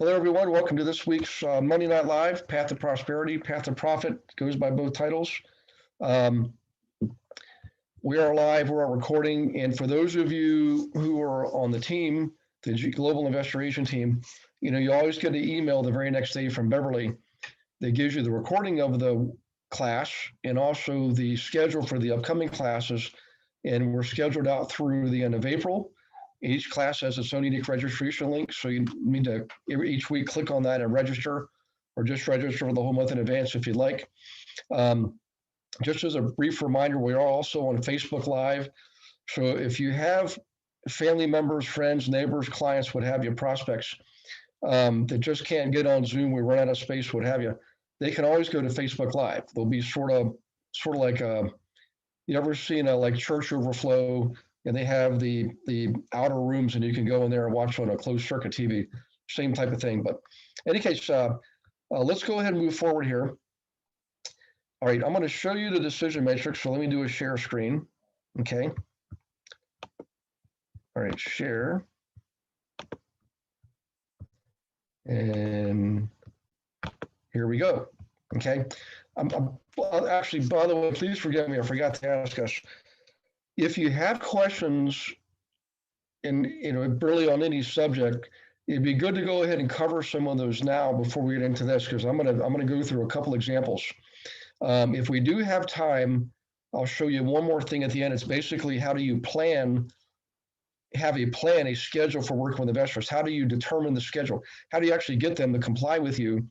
Hello, everyone. Welcome to this week's Monday Night Live, Path to Prosperity, Path to Profit, goes by both titles. Um, we are live, we're recording, and for those of you who are on the team, the Global Investor Agent team, you always get an email the very next day from Beverly that gives you the recording of the class and also the schedule for the upcoming classes, and we're scheduled out through the end of April. Each class has its own unique registration link, so you need to each week click on that and register, or just register for the whole month in advance if you'd like. Just as a brief reminder, we are also on Facebook Live. So if you have family members, friends, neighbors, clients, what have you, prospects that just can't get on Zoom, we run out of space, what have you, they can always go to Facebook Live. They'll be sort of like you ever seen a like church overflow? And they have the outer rooms, and you can go in there and watch on a closed circuit TV. Same type of thing. But in any case, let's go ahead and move forward here. All right, I'm going to show you the decision matrix. So let me do a share screen. Okay. All right, share. And here we go. Okay. Actually, by the way, please forgive me. I forgot to ask us. If you have questions and really on any subject, it'd be good to go ahead and cover some of those now before we get into this, because I'm gonna go through a couple examples. If we do have time, I'll show you one more thing at the end. It's basically how do you have a schedule for working with investors? How do you determine the schedule? How do you actually get them to comply with you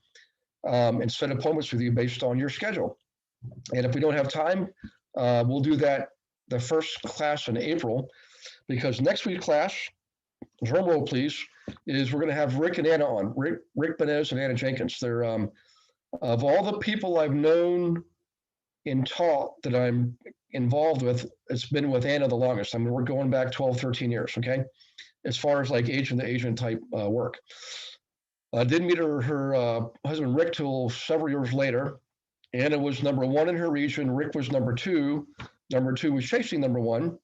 and set appointments with you based on your schedule? And if we don't have time, we'll do that the first class in April, because next week's class, drum roll please, is we're going to have Rick and Anna on. Rick Benez and Anna Jenkins. They're of all the people I've known and taught that I'm involved with, it's been with Anna the longest. I mean, we're going back 12, 13 years, okay? As far as like agent to agent type work. Didn't meet her husband Rick till several years later. Anna was number one in her region. Rick was number two. Number two was chasing number one,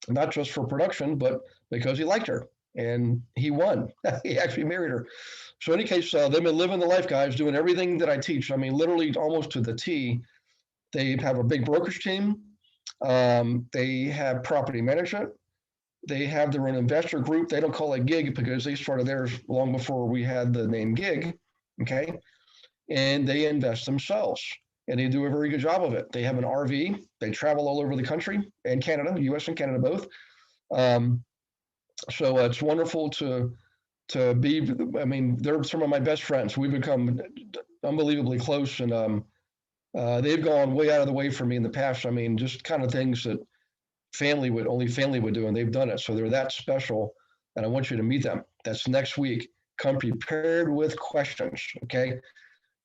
not just for production, but because he liked her, and he won. He actually married her. So in any case, they've been living the life, guys, doing everything that I teach. I mean, literally almost to the T. They have a big brokerage team. They have property management. They have their own investor group. They don't call it gig because they started theirs long before we had the name gig, okay? And they invest themselves. And they do a very good job of it. They have an RV. They travel all over the country and Canada, US and Canada both. So it's wonderful to be. I mean, they're some of my best friends. We've become unbelievably close, and they've gone way out of the way for me in the past. I mean, just kind of things that only family would do, and they've done it. So they're that special, and I want you to meet them. That's next week. Come prepared with questions, okay?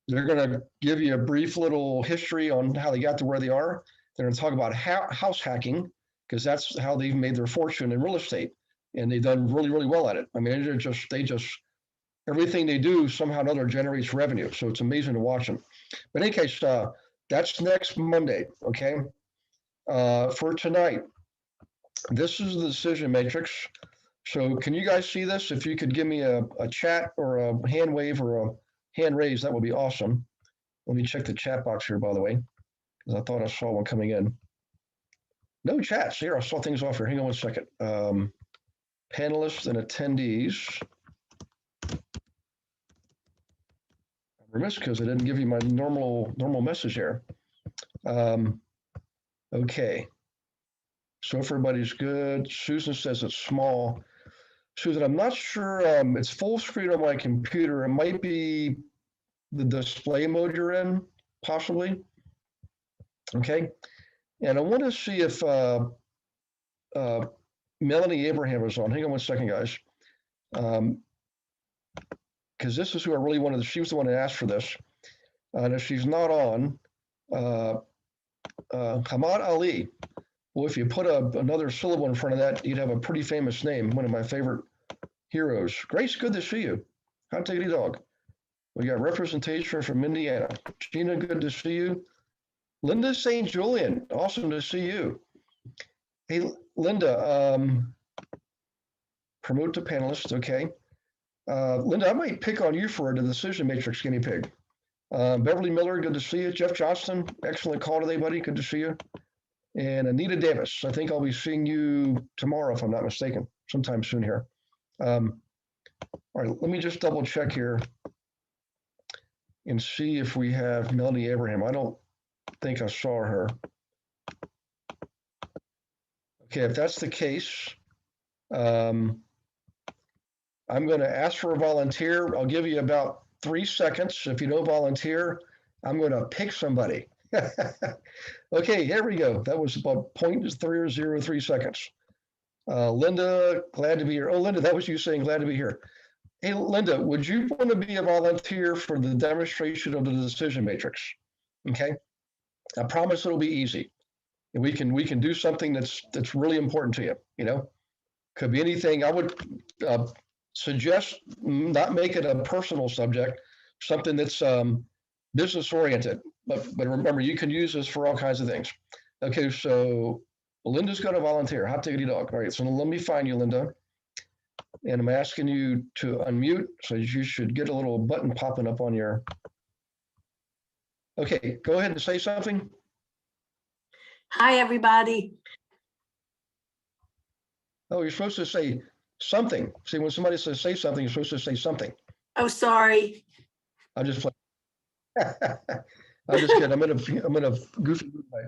They're going to give you a brief little history on how they got to where they are. They're going to talk about house hacking, because that's how they've made their fortune in real estate. And they've done really, really well at it. I mean, they just, everything they do somehow or another generates revenue. So it's amazing to watch them. But in any case, that's next Monday, okay? For tonight, this is the decision matrix. So can you guys see this? If you could give me a chat or a hand wave or a hand raise, that would be awesome. Let me check the chat box here, by the way, because I thought I saw one coming in. No chats here. I saw things off here. Hang on one second. Panelists and attendees. I'm remiss because I didn't give you my normal message here. Okay. So if everybody's good. Susan says it's small. Susan, I'm not sure. It's full screen on my computer. It might be the display mode you're in, possibly. Okay. And I want to see if Melanie Abraham is on. Hang on one second, guys. Because this is who I really wanted. She was the one who asked for this. And if she's not on, Hamad Ali. Well, if you put another syllable in front of that, you'd have a pretty famous name, one of my favorite heroes. Grace, good to see you. Hot Diggity Dog. We got representation from Indiana. Gina, good to see you. Linda St. Julian, awesome to see you. Hey, Linda, promote to panelists, okay. Linda, I might pick on you for the decision matrix guinea pig. Beverly Miller, good to see you. Jeff Johnston, excellent call today, buddy. Good to see you. And Anita Davis, I think I'll be seeing you tomorrow, if I'm not mistaken, sometime soon here. All right, let me just double check here and see if we have Melanie Abraham. I don't think I saw her. Okay, if that's the case, I'm going to ask for a volunteer. I'll give you about 3 seconds. If you don't volunteer, I'm going to pick somebody. Okay, here we go. That was about 0.003 seconds. Linda, glad to be here. Oh, Linda, that was you saying glad to be here. Hey, Linda, would you want to be a volunteer for the demonstration of the decision matrix? Okay, I promise it'll be easy. And we can do something that's really important to you. You know, could be anything. I would suggest not make it a personal subject, something that's business oriented. But remember, you can use this for all kinds of things. Okay, so Linda's going to volunteer. Hot diggity dog. All right, so let me find you, Linda. And I'm asking you to unmute, so you should get a little button popping up on your. Okay, go ahead and say something. Hi, everybody. Oh, you're supposed to say something. See, when somebody says say something, you're supposed to say something. Oh, sorry. I'm just playing. I'm just kidding. I'm in a goofy way.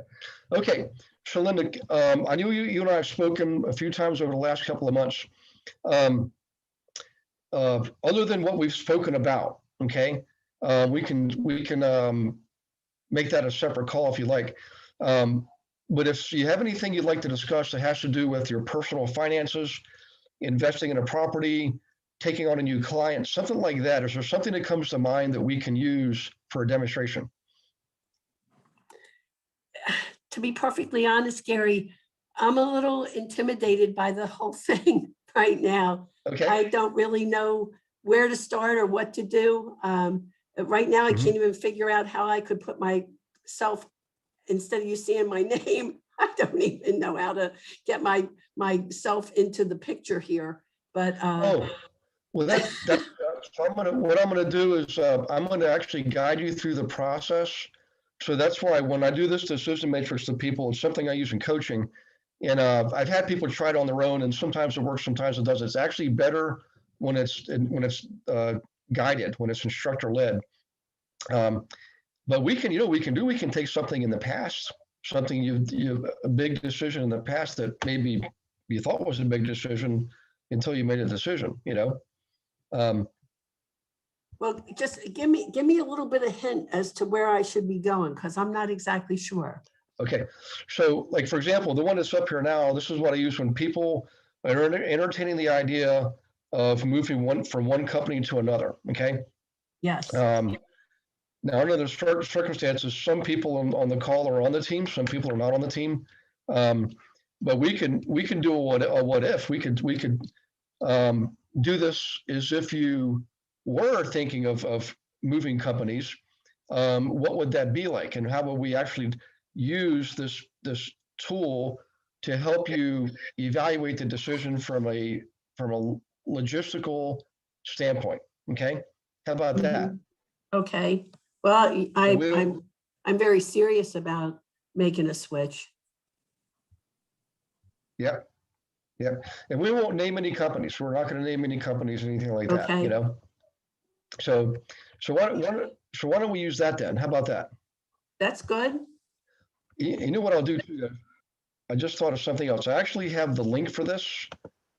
Okay, so Linda, I knew you and I have spoken a few times over the last couple of months. Other than what we've spoken about, okay, we can make that a separate call if you like. But if you have anything you'd like to discuss that has to do with your personal finances, investing in a property, taking on a new client, something like that, is there something that comes to mind that we can use for a demonstration? To be perfectly honest, Gary, I'm a little intimidated by the whole thing right now. Okay. I don't really know where to start or what to do. Right now, I can't even figure out how I could put myself, instead of you seeing my name, I don't even know how to get myself into the picture here. But oh, well, that's so what I'm gonna do is I'm gonna actually guide you through the process. So that's why when I do this decision matrix to people, it's something I use in coaching. And I've had people try it on their own, and sometimes it works, sometimes it doesn't. It's actually better when it's guided, when it's instructor led. But we can take something in the past, something you a big decision in the past that maybe you thought was a big decision until you made a decision. well, just give me a little bit of hint as to where I should be going, because I'm not exactly sure. Okay, so like for example, the one that's up here now, this is what I use when people are entertaining the idea of moving from one company to another. Okay. Yes. Now, under the circumstances, some people on the call are on the team, some people are not on the team. But we can do a what if. We could do this as if you were thinking of moving companies. What would that be like, and how would we actually use this tool to help you evaluate the decision from a logistical standpoint? Okay, how about that? Okay. Well, I'm very serious about making a switch. Yep. Yep. And we won't name any companies. We're not going to name any companies, anything like that. Okay. So why don't we use that then? How about that? That's good. You know what I'll do too? I just thought of something else. I actually have the link for this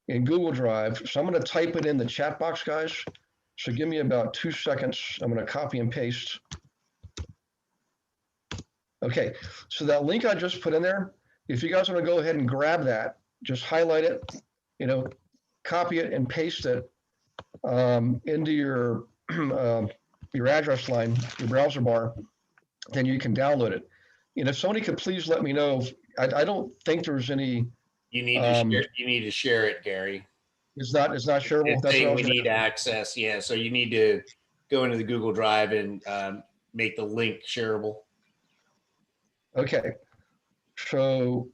in Google Drive. So I'm going to type it in the chat box, guys. So give me about 2 seconds. I'm going to copy and paste. Okay, so that link I just put in there, if you guys want to go ahead and grab that, just highlight it, copy it and paste it into your address line, your browser bar, then you can download it. And if somebody could please let me know, I don't think there's any. You need to share it, Gary. It's not shareable. That's what we need access. Yeah, so you need to go into the Google Drive and make the link shareable. Okay, so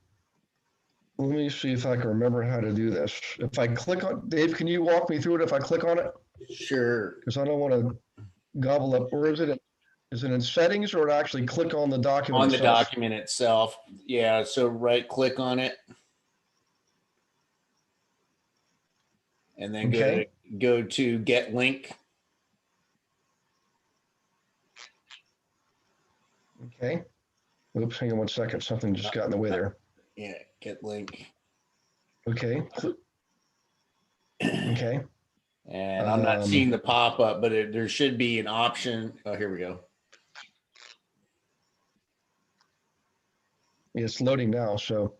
let me see if I can remember how to do this. If I click on, Dave, can you walk me through it if I click on it? Sure. Because I don't want to gobble up, or is it in settings, or to actually click on the document On the itself? document itself. Yeah. So right click on it. And then Okay. go to get link. Okay. Oops, hang on one second. Something just got in the way there. Yeah, get link. Okay. Okay. And I'm not seeing the pop up, but there should be an option. Oh, here we go. It's loading now. So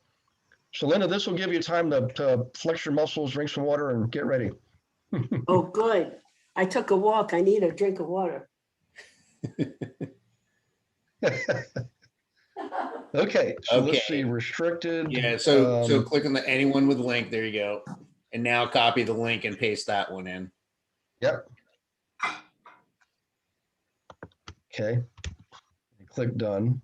Linda, this will give you time to flex your muscles, drink some water, and get ready. Oh, good. I took a walk. I need a drink of water. Okay, so Okay. let's see, restricted. Yeah, so click on the anyone with link. There you go. And now copy the link and paste that one in. Yep. Okay. Click done.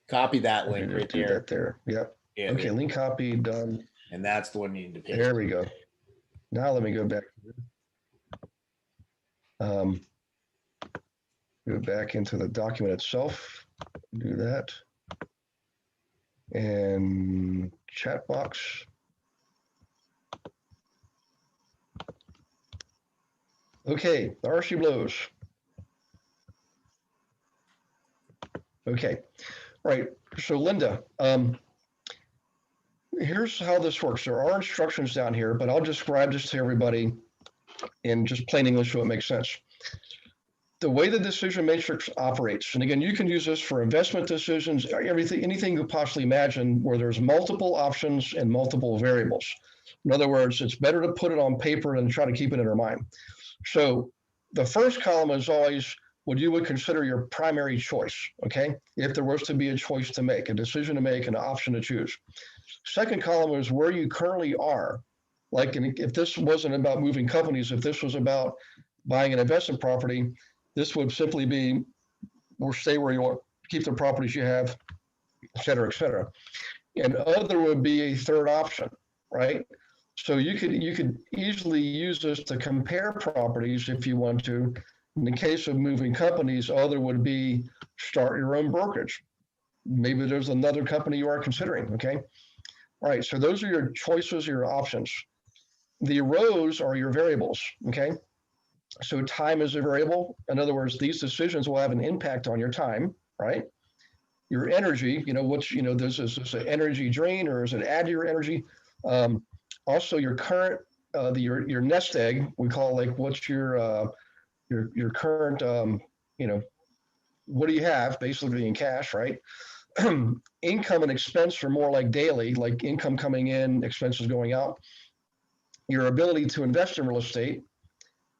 Copy that link right do there. that there. Yep. Yeah, Okay, there. link copy done. And that's the one you need to paste. There we go. Now let me go back. Go back into the document itself. Do that. And chat box. Okay, the RC blows. Okay, all right. So Linda, here's how this works. There are instructions down here, but I'll describe this to everybody in just plain English so it makes sense. The way the decision matrix operates, and again, you can use this for investment decisions, everything, anything you could possibly imagine where there's multiple options and multiple variables. In other words, it's better to put it on paper than try to keep it in our mind. So the first column is always what you would consider your primary choice, okay? If there was to be a choice to make, a decision to make, an option to choose. Second column is where you currently are. Like if this wasn't about moving companies, if this was about buying an investment property, this would simply be, or stay where you want, keep the properties you have, et cetera, et cetera. And other would be a third option, right? So you could easily use this to compare properties if you want to. In the case of moving companies, other would be start your own brokerage. Maybe there's another company you are considering, okay? All right, so those are your choices, your options. The rows are your variables, okay? So time is a variable. In other words, these decisions will have an impact on your time, right? Your energy, this is an energy drain or is it add to your energy? Also your current, your nest egg, we call it like what's your current, what do you have basically in cash, right? Income and expense are more like daily, like income coming in, expenses going out. Your ability to invest in real estate,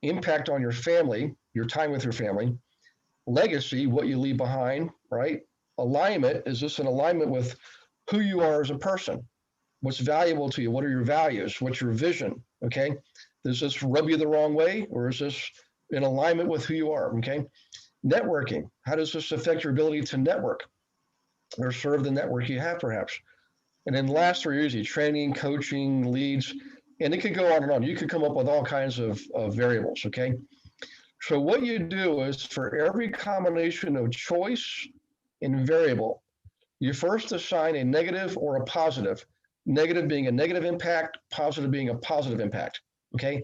impact on your family, your time with your family, legacy, what you leave behind, right? Alignment, is this in alignment with who you are as a person? What's valuable to you? What are your values? What's your vision? Okay. Does this rub you the wrong way or is this in alignment with who you are? Okay. Networking, how does this affect your ability to network or serve the network you have perhaps? And then last are easy, training, coaching, leads, and it could go on and on. You could come up with all kinds of variables, okay? So what you do is for every combination of choice and variable, you first assign a negative or a positive, negative being a negative impact, positive being a positive impact, okay?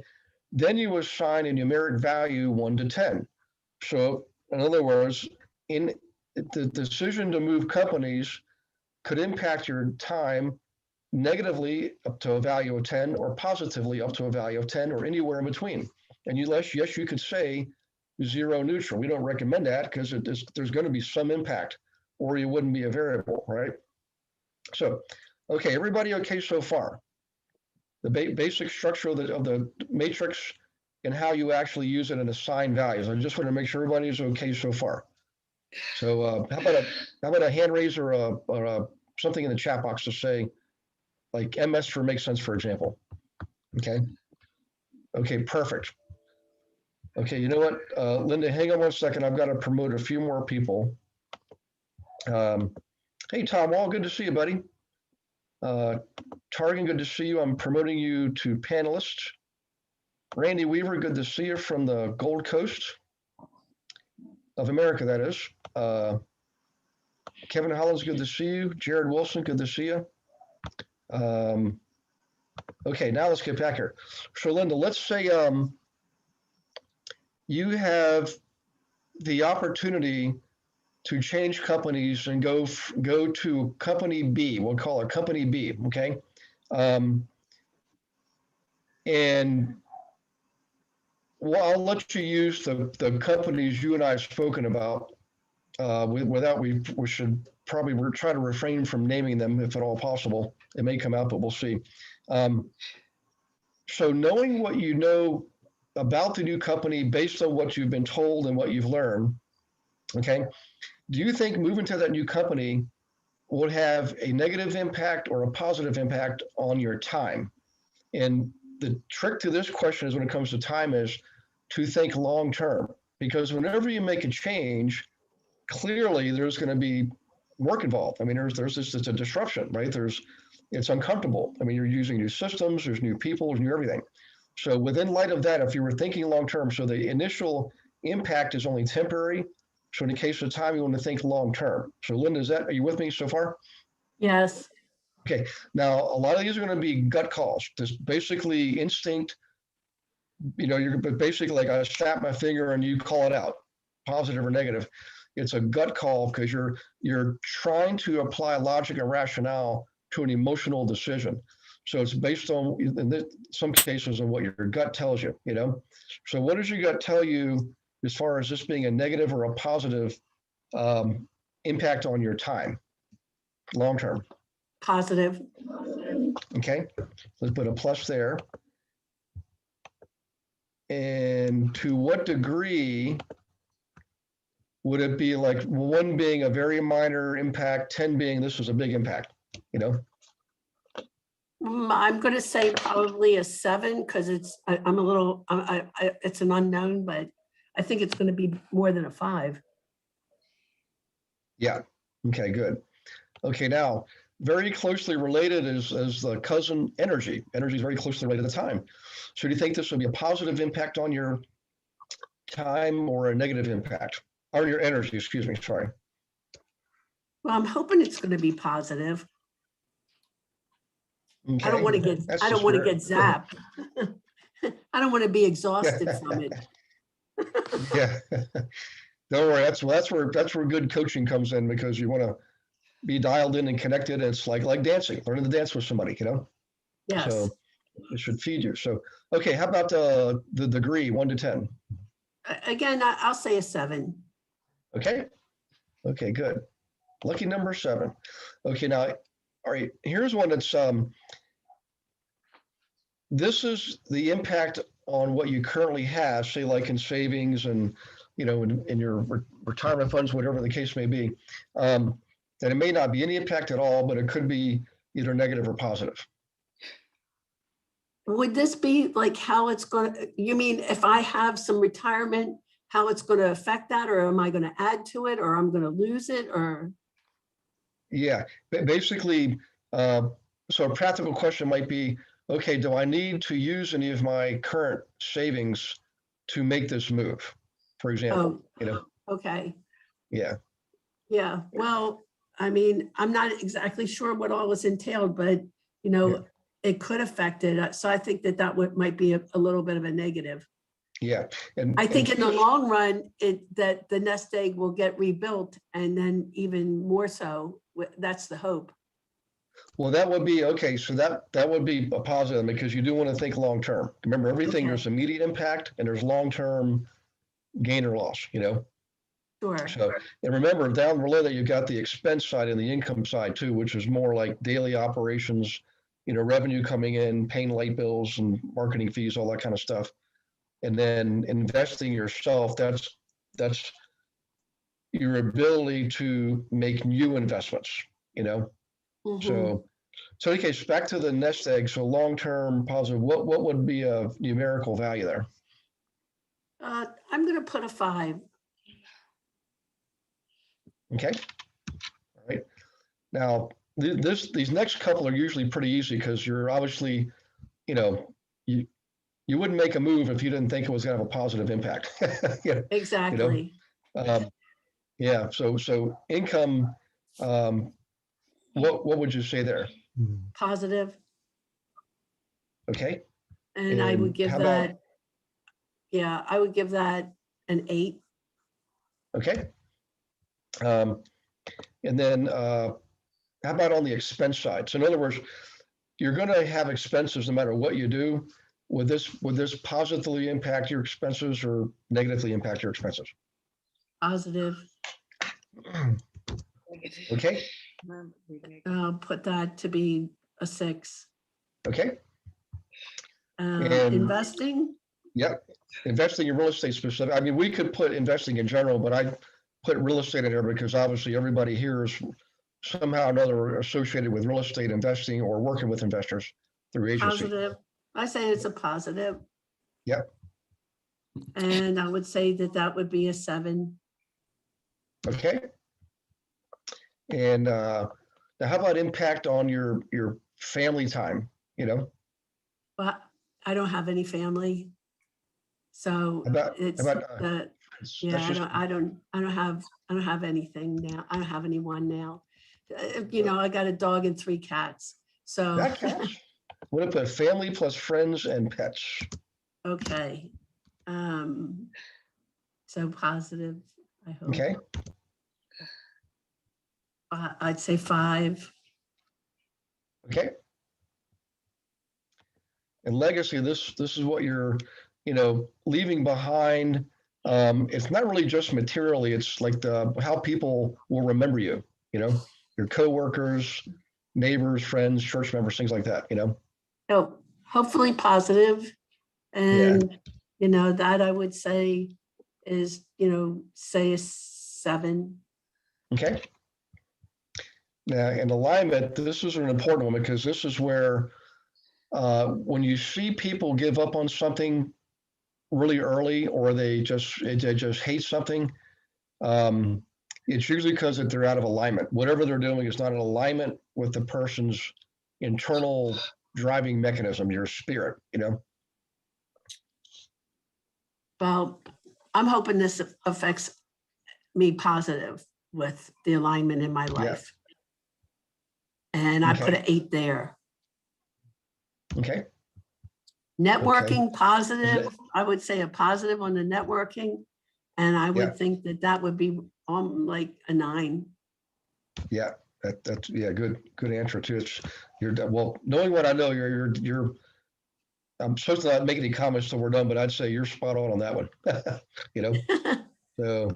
Then you assign a numeric value 1 to 10. So in other words, in the decision to move companies could impact your time negatively up to a value of 10 or positively up to a value of 10 or anywhere in between. And yes, you could say zero neutral. We don't recommend that because there's going to be some impact or you wouldn't be a variable, right? So, okay, everybody okay so far? The basic structure of the matrix and how you actually use it and assign values. I just want to make sure everybody is okay so far. So how about a hand raise or something in the chat box to say, like MS for makes sense, for example. Okay. Okay, perfect. Okay, you know what, Linda, hang on one second. I've got to promote a few more people. Hey, Tom Wall, good to see you, buddy. Targan, good to see you. I'm promoting you to panelists. Randy Weaver, good to see you from the Gold Coast of America, that is. Kevin Hollins, good to see you. Jared Wilson, good to see you. Okay, now let's get back here. So Linda, let's say you have the opportunity to change companies and go to company B. We'll call it company B, okay? And well, I'll let you use the companies you and I have spoken about. Without we should probably try to refrain from naming them if at all possible. It may come out, but we'll see. So knowing what you know about the new company based on what you've been told and what you've learned, okay, do you think moving to that new company would have a negative impact or a positive impact on your time? And the trick to this question is when it comes to time is to think long term, because whenever you make a change, clearly there's going to be work involved. I mean, there's just it's a disruption, right? It's uncomfortable. I mean, you're using new systems, there's new people, there's new everything. So within light of that, if you were thinking long term, so the initial impact is only temporary. So in the case of time, you want to think long term. So Linda, are you with me so far? Yes. Okay. Now, a lot of these are going to be gut calls, just basically instinct. You're basically like I snap my finger and you call it out, positive or negative. It's a gut call because you're trying to apply logic and rationale to an emotional decision. So it's based on, in some cases, on what your gut tells you, So what does your gut tell you as far as this being a negative or a positive impact on your time, long term? Positive. Okay, let's put a plus there. And to what degree would it be like 1 being a very minor impact, 10 being this was a big impact, I'm going to say probably a 7 because I'm a little, it's an unknown, but I think it's going to be more than a 5. Yeah. Okay, good. Okay, now very closely related is the cousin energy. Energy is very closely related to time. So do you think this would be a positive impact on your time or a negative impact? Or your energy, excuse me, sorry. Well, I'm hoping it's going to be positive. Okay. I don't want to get zapped. I don't want to be exhausted from it. Yeah. Don't worry, that's where good coaching comes in, because you want to be dialed in and connected. It's like dancing, learning to dance with somebody, Yes. So it should feed you. So, okay, how about the degree, 1 to 10? Again, I'll say a 7. Okay. Okay, good. Lucky number 7. Okay, now, all right, here's one that's, this is the impact on what you currently have, say like in savings and, in your retirement funds, whatever the case may be. That it may not be any impact at all, but it could be either negative or positive. Would this be like how it's going to, you mean if I have some retirement, how it's going to affect that, or am I going to add to it, or I'm going to lose it, or? Yeah, basically, so a practical question might be, okay, do I need to use any of my current savings to make this move, for example? Okay. Yeah. Yeah, well, I mean, I'm not exactly sure what all is entailed, but, it could affect it. So I think that might be a little bit of a negative. Yeah. I think in the long run, that the nest egg will get rebuilt, and then even more so, that's the hope. Well, that would be, okay, so that would be a positive, because you do want to think long term. Remember, everything, Okay. there's immediate impact and there's long term gain or loss, Sure. So, and remember, down below that, you've got the expense side and the income side too, which is more like daily operations, revenue coming in, paying light bills and marketing fees, all that kind of stuff. And then investing yourself, that's your ability to make new investments, Mhm. So in any case, back to the nest egg. So long-term positive, what would be a numerical value there? I'm going to put a 5. Okay. All right. Now, these next couple are usually pretty easy, because you're obviously, you wouldn't make a move if you didn't think it was going to have a positive impact. Exactly. Yeah. So income, what would you say there? Positive. Okay. And I would give how about, that, yeah, I would give that an 8. okay. And then how about on the expense side? So in other words, you're going to have expenses no matter what you do. Would this positively impact your expenses or negatively impact your expenses? Positive. Okay. I'll put that to be a 6. Okay. And- Investing, Yep. Investing in real estate specific. I mean, we could put investing in general, but I put real estate in there because obviously everybody here is somehow or another associated with real estate investing or working with investors through agency. positive. I say it's a positive. Yep. And I would say that would be a 7. Okay. And now how about impact on your family time? But I don't have any family. So it's the, yeah, I don't have anything now. I don't have anyone now. I got a dog and 3 cats. So that counts. What if put family plus friends and pets? okay. So positive, I hope. Okay. I'd say 5. Okay. And legacy, this is what you're, leaving behind. It's not really just materially, it's like how people will remember you, your coworkers, neighbors, friends, church members, things like that, So hopefully positive. And, that I would say is, say a 7. Okay. Now, in alignment, this is an important one because this is where when you see people give up on something really early or they just hate something, it's usually because they're out of alignment. Whatever they're doing is not in alignment with the person's internal driving mechanism, your spirit, Well, I'm hoping this affects me positive with the alignment in my life. And I put an 8 there. Okay. Networking, positive. I would say a positive on the networking. And I would think that would be like a 9. Yeah, that's good answer too. Knowing what I know, you're I'm supposed to not make any comments till we're done, but I'd say you're spot on that one. So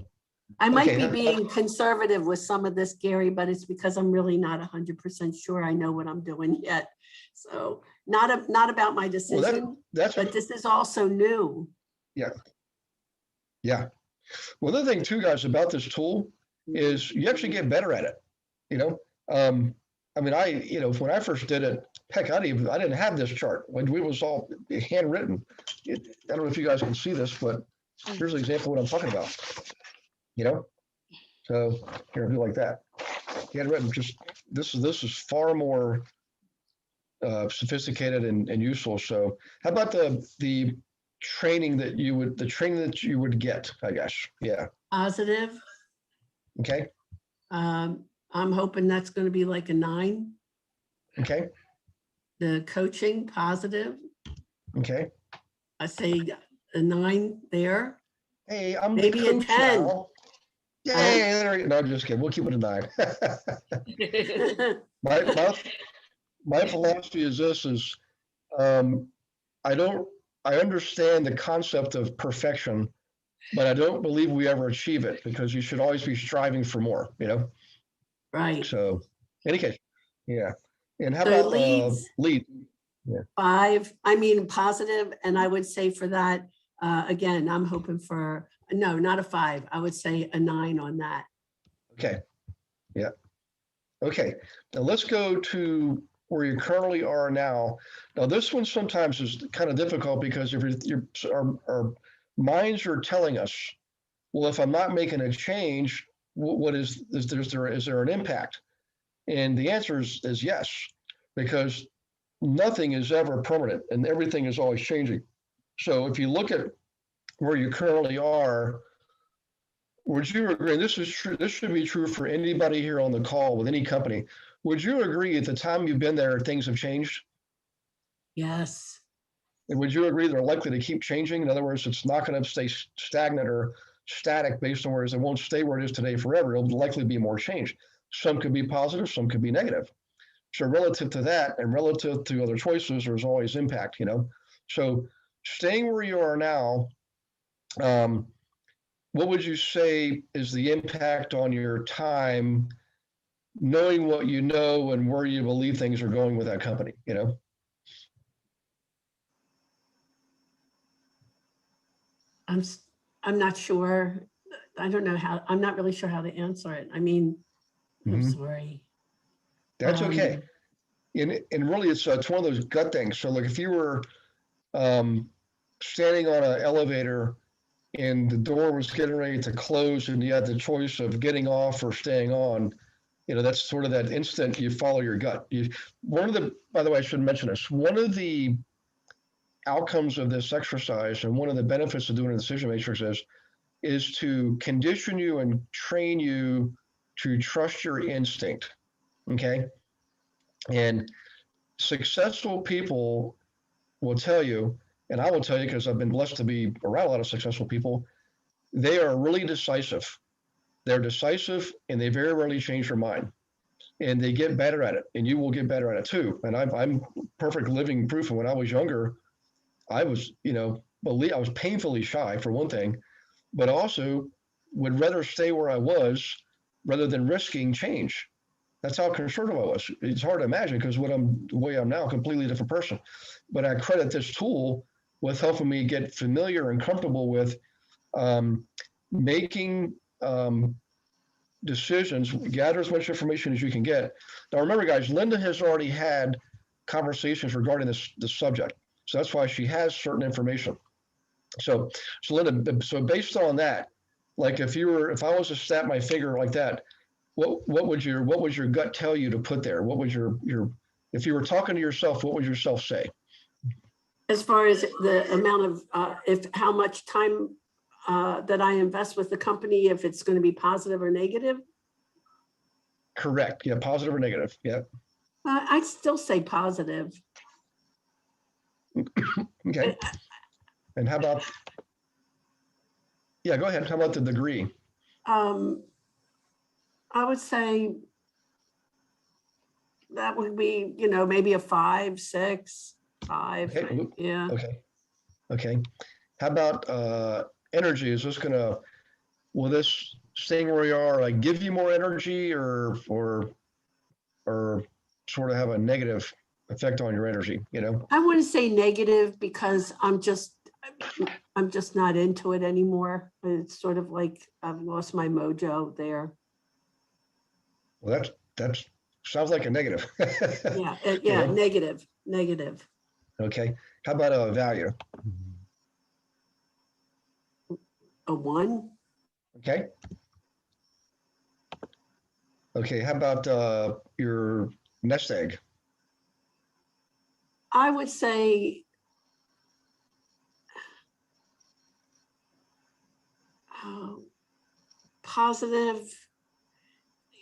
I might be being conservative with some of this, Gary, but it's because I'm really not 100% sure I know what I'm doing yet. So not about my decision, but this is also new. Yeah. Yeah. Well, the other thing too, guys, about this tool is you actually get better at it. I mean, when I first did it, heck, I didn't have this chart when it was all handwritten. I don't know if you guys can see this, but here's an example of what I'm talking about. So here, do like that. Handwritten. Just this is far more sophisticated and useful. So, how about the training that you would get? I guess. Yeah. Positive. Okay. I'm hoping that's going to be like a 9. Okay. The coaching, positive. Okay. I say a 9 there. Hey, I'm maybe a 10. Now. Yay! No, I'm just kidding. We'll keep it a 9. My philosophy is this: I understand the concept of perfection, but I don't believe we ever achieve it because you should always be striving for more. Right. So, in any case, yeah. And how about lead? Yeah. 5. I mean, positive, and I would say for that, again, I'm hoping for not a 5. I would say a 9 on that. Okay. Yeah. Okay. Now let's go to where you currently are now. Now this one sometimes is kind of difficult because if our minds are telling us, well, if I'm not making a change, what is there an impact? And the answer is yes, because nothing is ever permanent and everything is always changing. So if you look at where you currently are, would you agree, and this is true, this should be true for anybody here on the call with any company, would you agree at the time you've been there, things have changed? Yes. And would you agree they're likely to keep changing? In other words, it's not going to stay stagnant or static based on where it won't stay where it is today forever. It'll likely be more change. Some could be positive, some could be negative. So relative to that and relative to other choices, there's always impact, you know? So staying where you are now, what would you say is the impact on your time, knowing what you know and where you believe things are going with that company, you know? I'm not sure. I don't know how, I'm not really sure how to answer it. I mean, I'm sorry. That's okay. And really, it's one of those gut things. So, like, if you were standing on an elevator and the door was getting ready to close, and you had the choice of getting off or staying on, you know, that's sort of that instant you follow your gut. One of the, by the way, I should mention this. One of the outcomes of this exercise, and one of the benefits of doing a decision matrix is to condition you and train you to trust your instinct. Okay. And successful people will tell you, and I will tell you because I've been blessed to be around a lot of successful people, they are really decisive. They're decisive and they very rarely change their mind. And they get better at it, and you will get better at it too. And I'm perfect living proof. And when I was younger, I was, you know, I was painfully shy for one thing, but also would rather stay where I was rather than risking change. That's how conservative I was. It's hard to imagine because the way I'm now, a completely different person. But I credit this tool with helping me get familiar and comfortable with making decisions, gather as much information as you can get. Now, remember, guys, Linda has already had conversations regarding this subject. So that's why she has certain information. So Linda, so based on that, like if I was to snap my finger like that, what would your gut tell you to put there? What would your if you were talking to yourself, what would yourself say? As far as the amount of how much time that I invest with the company, if it's going to be positive or negative? Correct. Yeah, positive or negative. Yeah. I'd still say positive. Okay. And how about? Yeah, go ahead. How about the degree? I would say that would be, you know, maybe a 5, 6, 5. Okay. Yeah. Okay. How about energy? Is this will this staying where you are like give you more energy or sort of have a negative effect on your energy, you know? I wouldn't say negative because I'm just not into it anymore. It's sort of like I've lost my mojo there. Well, that sounds like a negative. Yeah, You know? negative. Okay. How about a value? A 1. Okay. Okay. How about your nest egg? I would say positive.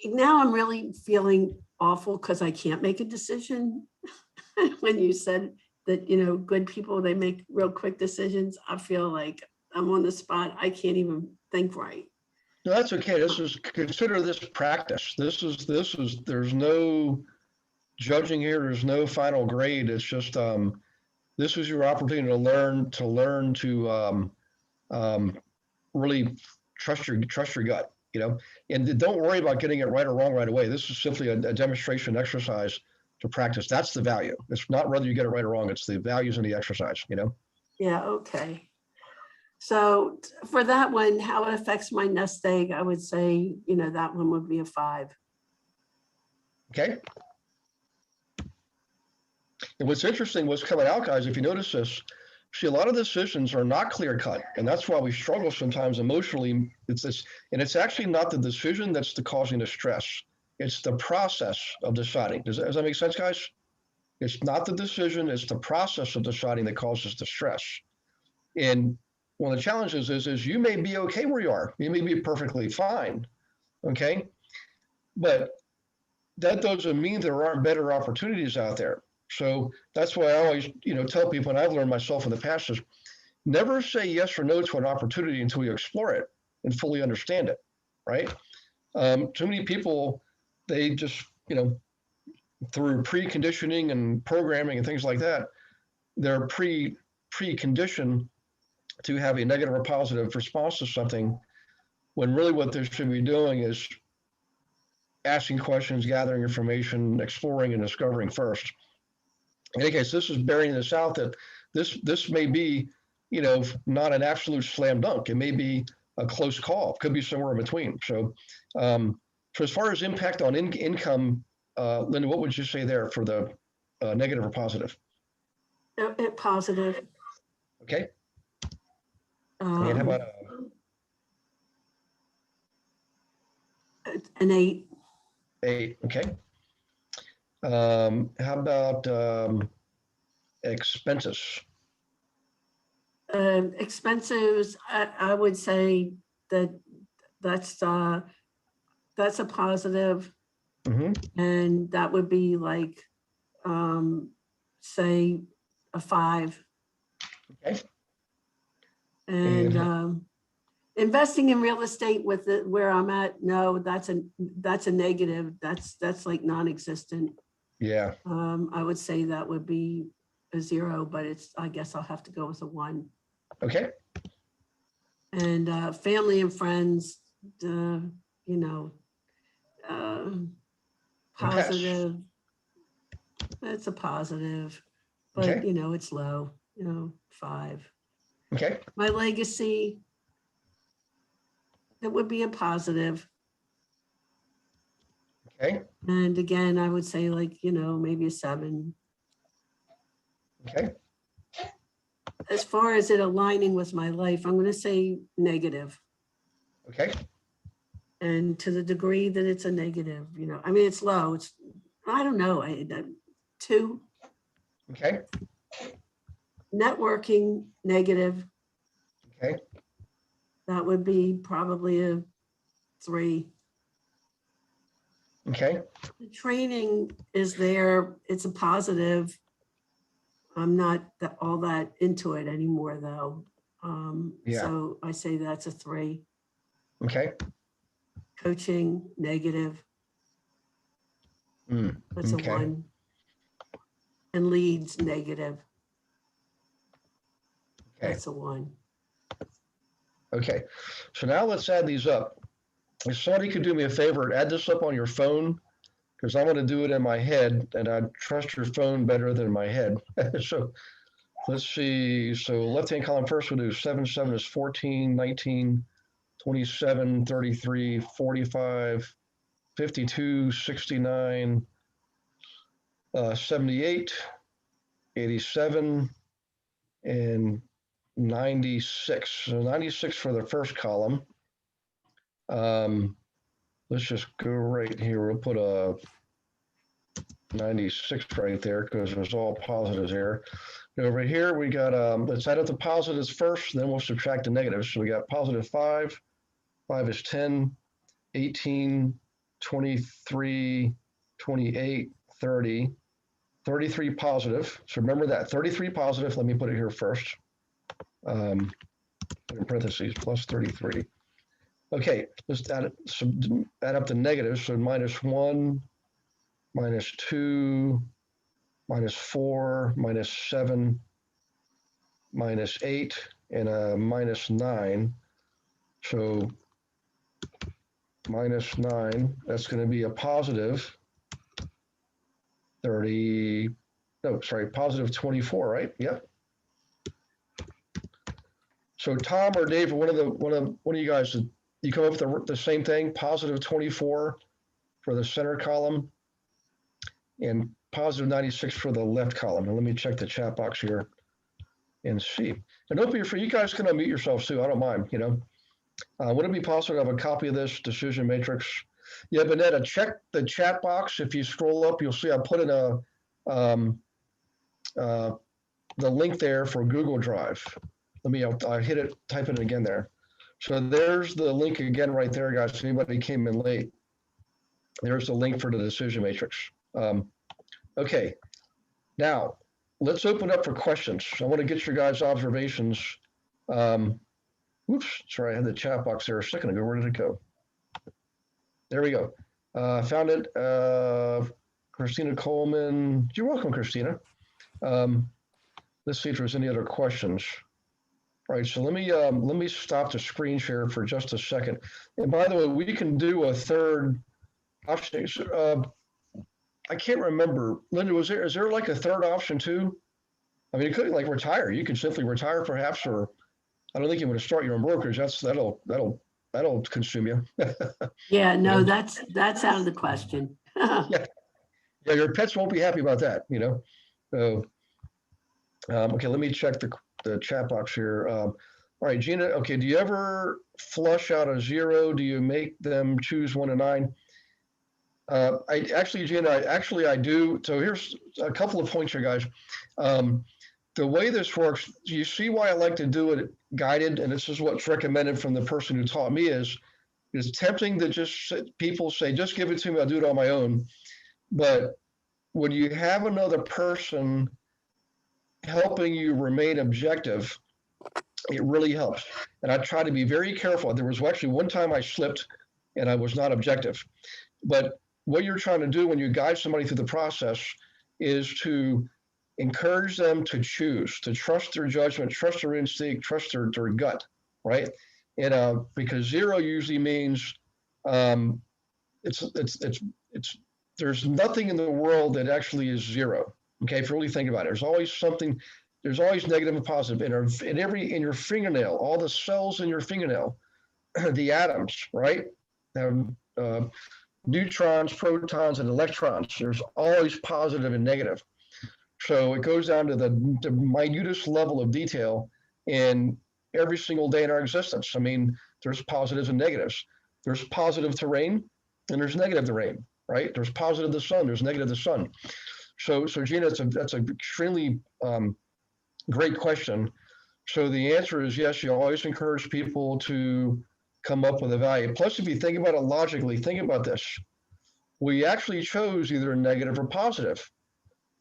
Now I'm really feeling awful because I can't make a decision. When you said that, you know, good people, they make real quick decisions, I feel like I'm on the spot. I can't even think right. No, that's okay. Consider this practice. This is, there's no judging here. There's no final grade. It's just, this is your opportunity to learn to really trust your gut, you know, and don't worry about getting it right or wrong right away. This is simply a demonstration exercise to practice. That's the value. It's not whether you get it right or wrong. It's the values in the exercise, you know? Yeah. Okay. So for that one, how it affects my nest egg, I would say, you know, that one would be a 5. Okay. And what's interesting, what's coming out, guys, if you notice this, see, a lot of decisions are not clear cut. And that's why we struggle sometimes emotionally. And it's actually not the decision that's causing the stress. It's the process of deciding. Does that make sense, guys? It's not the decision, it's the process of deciding that causes the stress. And one of the challenges is you may be okay where you are. You may be perfectly fine. Okay. But that doesn't mean there aren't better opportunities out there. So that's why I always, tell people, and I've learned myself in the past, is never say yes or no to an opportunity until you explore it and fully understand it, right? Too many people, they just, through preconditioning and programming and things like that, they're preconditioned to have a negative or positive response to something, when really what they should be doing is asking questions, gathering information, exploring and discovering first. In any case, this is bearing this out that this may be, not an absolute slam dunk. It may be a close call. It could be somewhere in between. So, so as far as impact on income, Linda, what would you say there for the negative or positive? Positive. Okay. And how about an 8? 8? Okay. How about expenses? Expenses, I would say that's a positive. Mm-hmm. And that would be like, say, a 5. Okay. And investing in real estate with where I'm at, no, that's a negative. That's like non-existent. Yeah. I would say that would be a 0, but I guess I'll have to go with a 1. Okay. And family and friends, positive. That's a positive, but Okay. it's low, 5. Okay. My legacy, that would be a positive. Okay. And again, I would say like, maybe a 7. Okay. As far as it aligning with my life, I'm going to say negative. Okay. And to the degree that it's a negative, I mean, it's low. I don't know, 2. Okay. Networking, negative. Okay. That would be probably a 3. Okay. The training is there. It's a positive. I'm not all that into it anymore, though. Yeah. So I say that's a 3. Okay. Coaching, negative. That's Okay. a 1. And leads, negative. Okay. That's a 1. Okay. So now let's add these up. If somebody could do me a favor, add this up on your phone, because I'm going to do it in my head, and I trust your phone better than my head. So let's see. So left-hand column first, we'll do 7, 7 is 14, 19, 27, 33, 45, 52, 69, 78, 87, and 96. So 96 for the first column. Let's just go right here. We'll put a 96 right there because there's all positives here. And over here, we got, let's add up the positives first, then we'll subtract the negatives. So we got positive 5. 5 is 10, 18, 23, 28, 30, 33 positive. So remember that, 33 positive. Let me put it here first. In parentheses, plus 33. Okay, let's add up the negatives. So minus 1, minus 2, minus 4, minus 7, minus 8, and a minus 9. So minus 9, that's going to be a positive 30, no, sorry, positive 24, right? Yep. So Tom or Dave, one of you guys, you come up with the same thing, positive 24 for the center column and positive 96 for the left column. And let me check the chat box here and see. And don't be afraid, you guys can unmute yourselves too. I don't mind, would it be possible to have a copy of this decision matrix? Yeah, Bonetta, check the chat box. If you scroll up, you'll see I put in the link there for Google Drive. I'll hit it, type it again there. So there's the link again right there, guys. If anybody came in late, there's the link for the decision matrix. Okay, now let's open up for questions. I want to get your guys' observations. Oops, sorry, I had the chat box there a second ago. Where did it go? There we go. Found it. Christina Coleman. You're welcome, Christina. Let's see if there's any other questions. All right, so let me stop the screen share for just a second. And by the way, we can do a third option. I can't remember. Linda, is there like a third option too? I mean, you could like retire. You could simply retire perhaps, or I don't think you want to start your own brokerage. That'll consume you. Yeah, no, that's out of the question. Yeah, your pets won't be happy about that, you know. So, okay, let me check the chat box here. All right, Gina. Okay, do you ever flush out a 0? Do you make them choose 1 to 9? Gina, I do. So here's a couple of points here, guys. The way this works, you see why I like to do it guided, and this is what's recommended from the person who taught me is tempting to just people say, just give it to me, I'll do it on my own. But when you have another person helping you remain objective, it really helps. And I try to be very careful. There was actually one time I slipped and I was not objective. But what you're trying to do when you guide somebody through the process is to encourage them to choose, to trust their judgment, trust their instinct, trust their gut, right? And because 0 usually means there's nothing in the world that actually is 0. Okay, if you really think about it, there's always something. There's always negative and positive in your fingernail, all the cells in your fingernail, the atoms, right? Neutrons, protons, and electrons. There's always positive and negative. So it goes down to the minutest level of detail in every single day in our existence. I mean, there's positives and negatives. There's positive to rain, and there's negative to rain, right? There's positive to sun, there's negative to sun. So Gina, that's an extremely great question. So the answer is yes, you always encourage people to come up with a value. Plus, if you think about it logically, think about this. We actually chose either a negative or positive.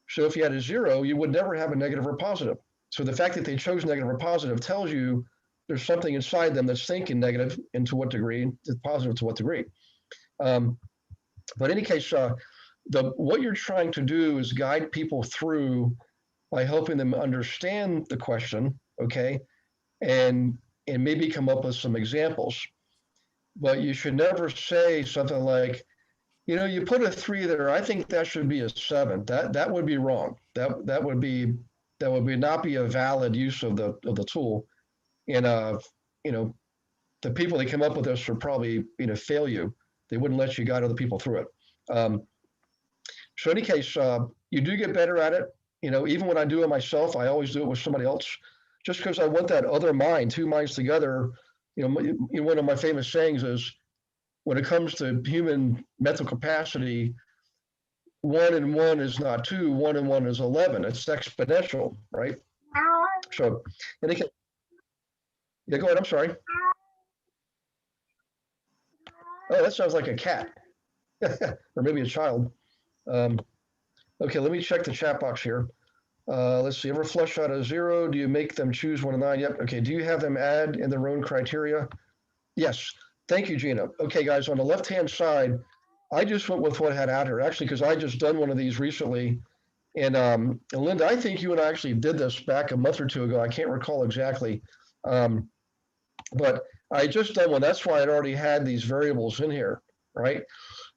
So if you had a 0, you would never have a negative or positive. So the fact that they chose negative or positive tells you there's something inside them that's thinking negative, and to what degree, positive to what degree. But in any case, what you're trying to do is guide people through by helping them understand the question, okay, and maybe come up with some examples. But you should never say something like, you know, you put a 3 there, I think that should be a 7. That would be wrong. That would not be a valid use of the tool. And you know, the people that come up with this would probably, you know, fail you. They wouldn't let you guide other people through it. So in any case, you do get better at it. You know, even when I do it myself, I always do it with somebody else, just because I want that other mind, 2 minds together. You know, one of my famous sayings is, when it comes to human mental capacity, 1 and 1 is not 2, 1 and 1 is 11. It's exponential, right? So, in any case, yeah, go ahead. I'm sorry. Oh, that sounds like a cat, or maybe a child. Okay, let me check the chat box here. Let's see. Ever flush out a 0? Do you make them choose 1 to 9? Yep. Okay. Do you have them add in their own criteria? Yes. Thank you, Gina. Okay, guys. On the left-hand side, I just went with what I had out here, actually, because I just done one of these recently. And Linda, I think you and I actually did this back a month or 2 ago. I can't recall exactly. But I just done one. That's why I'd already had these variables in here, right?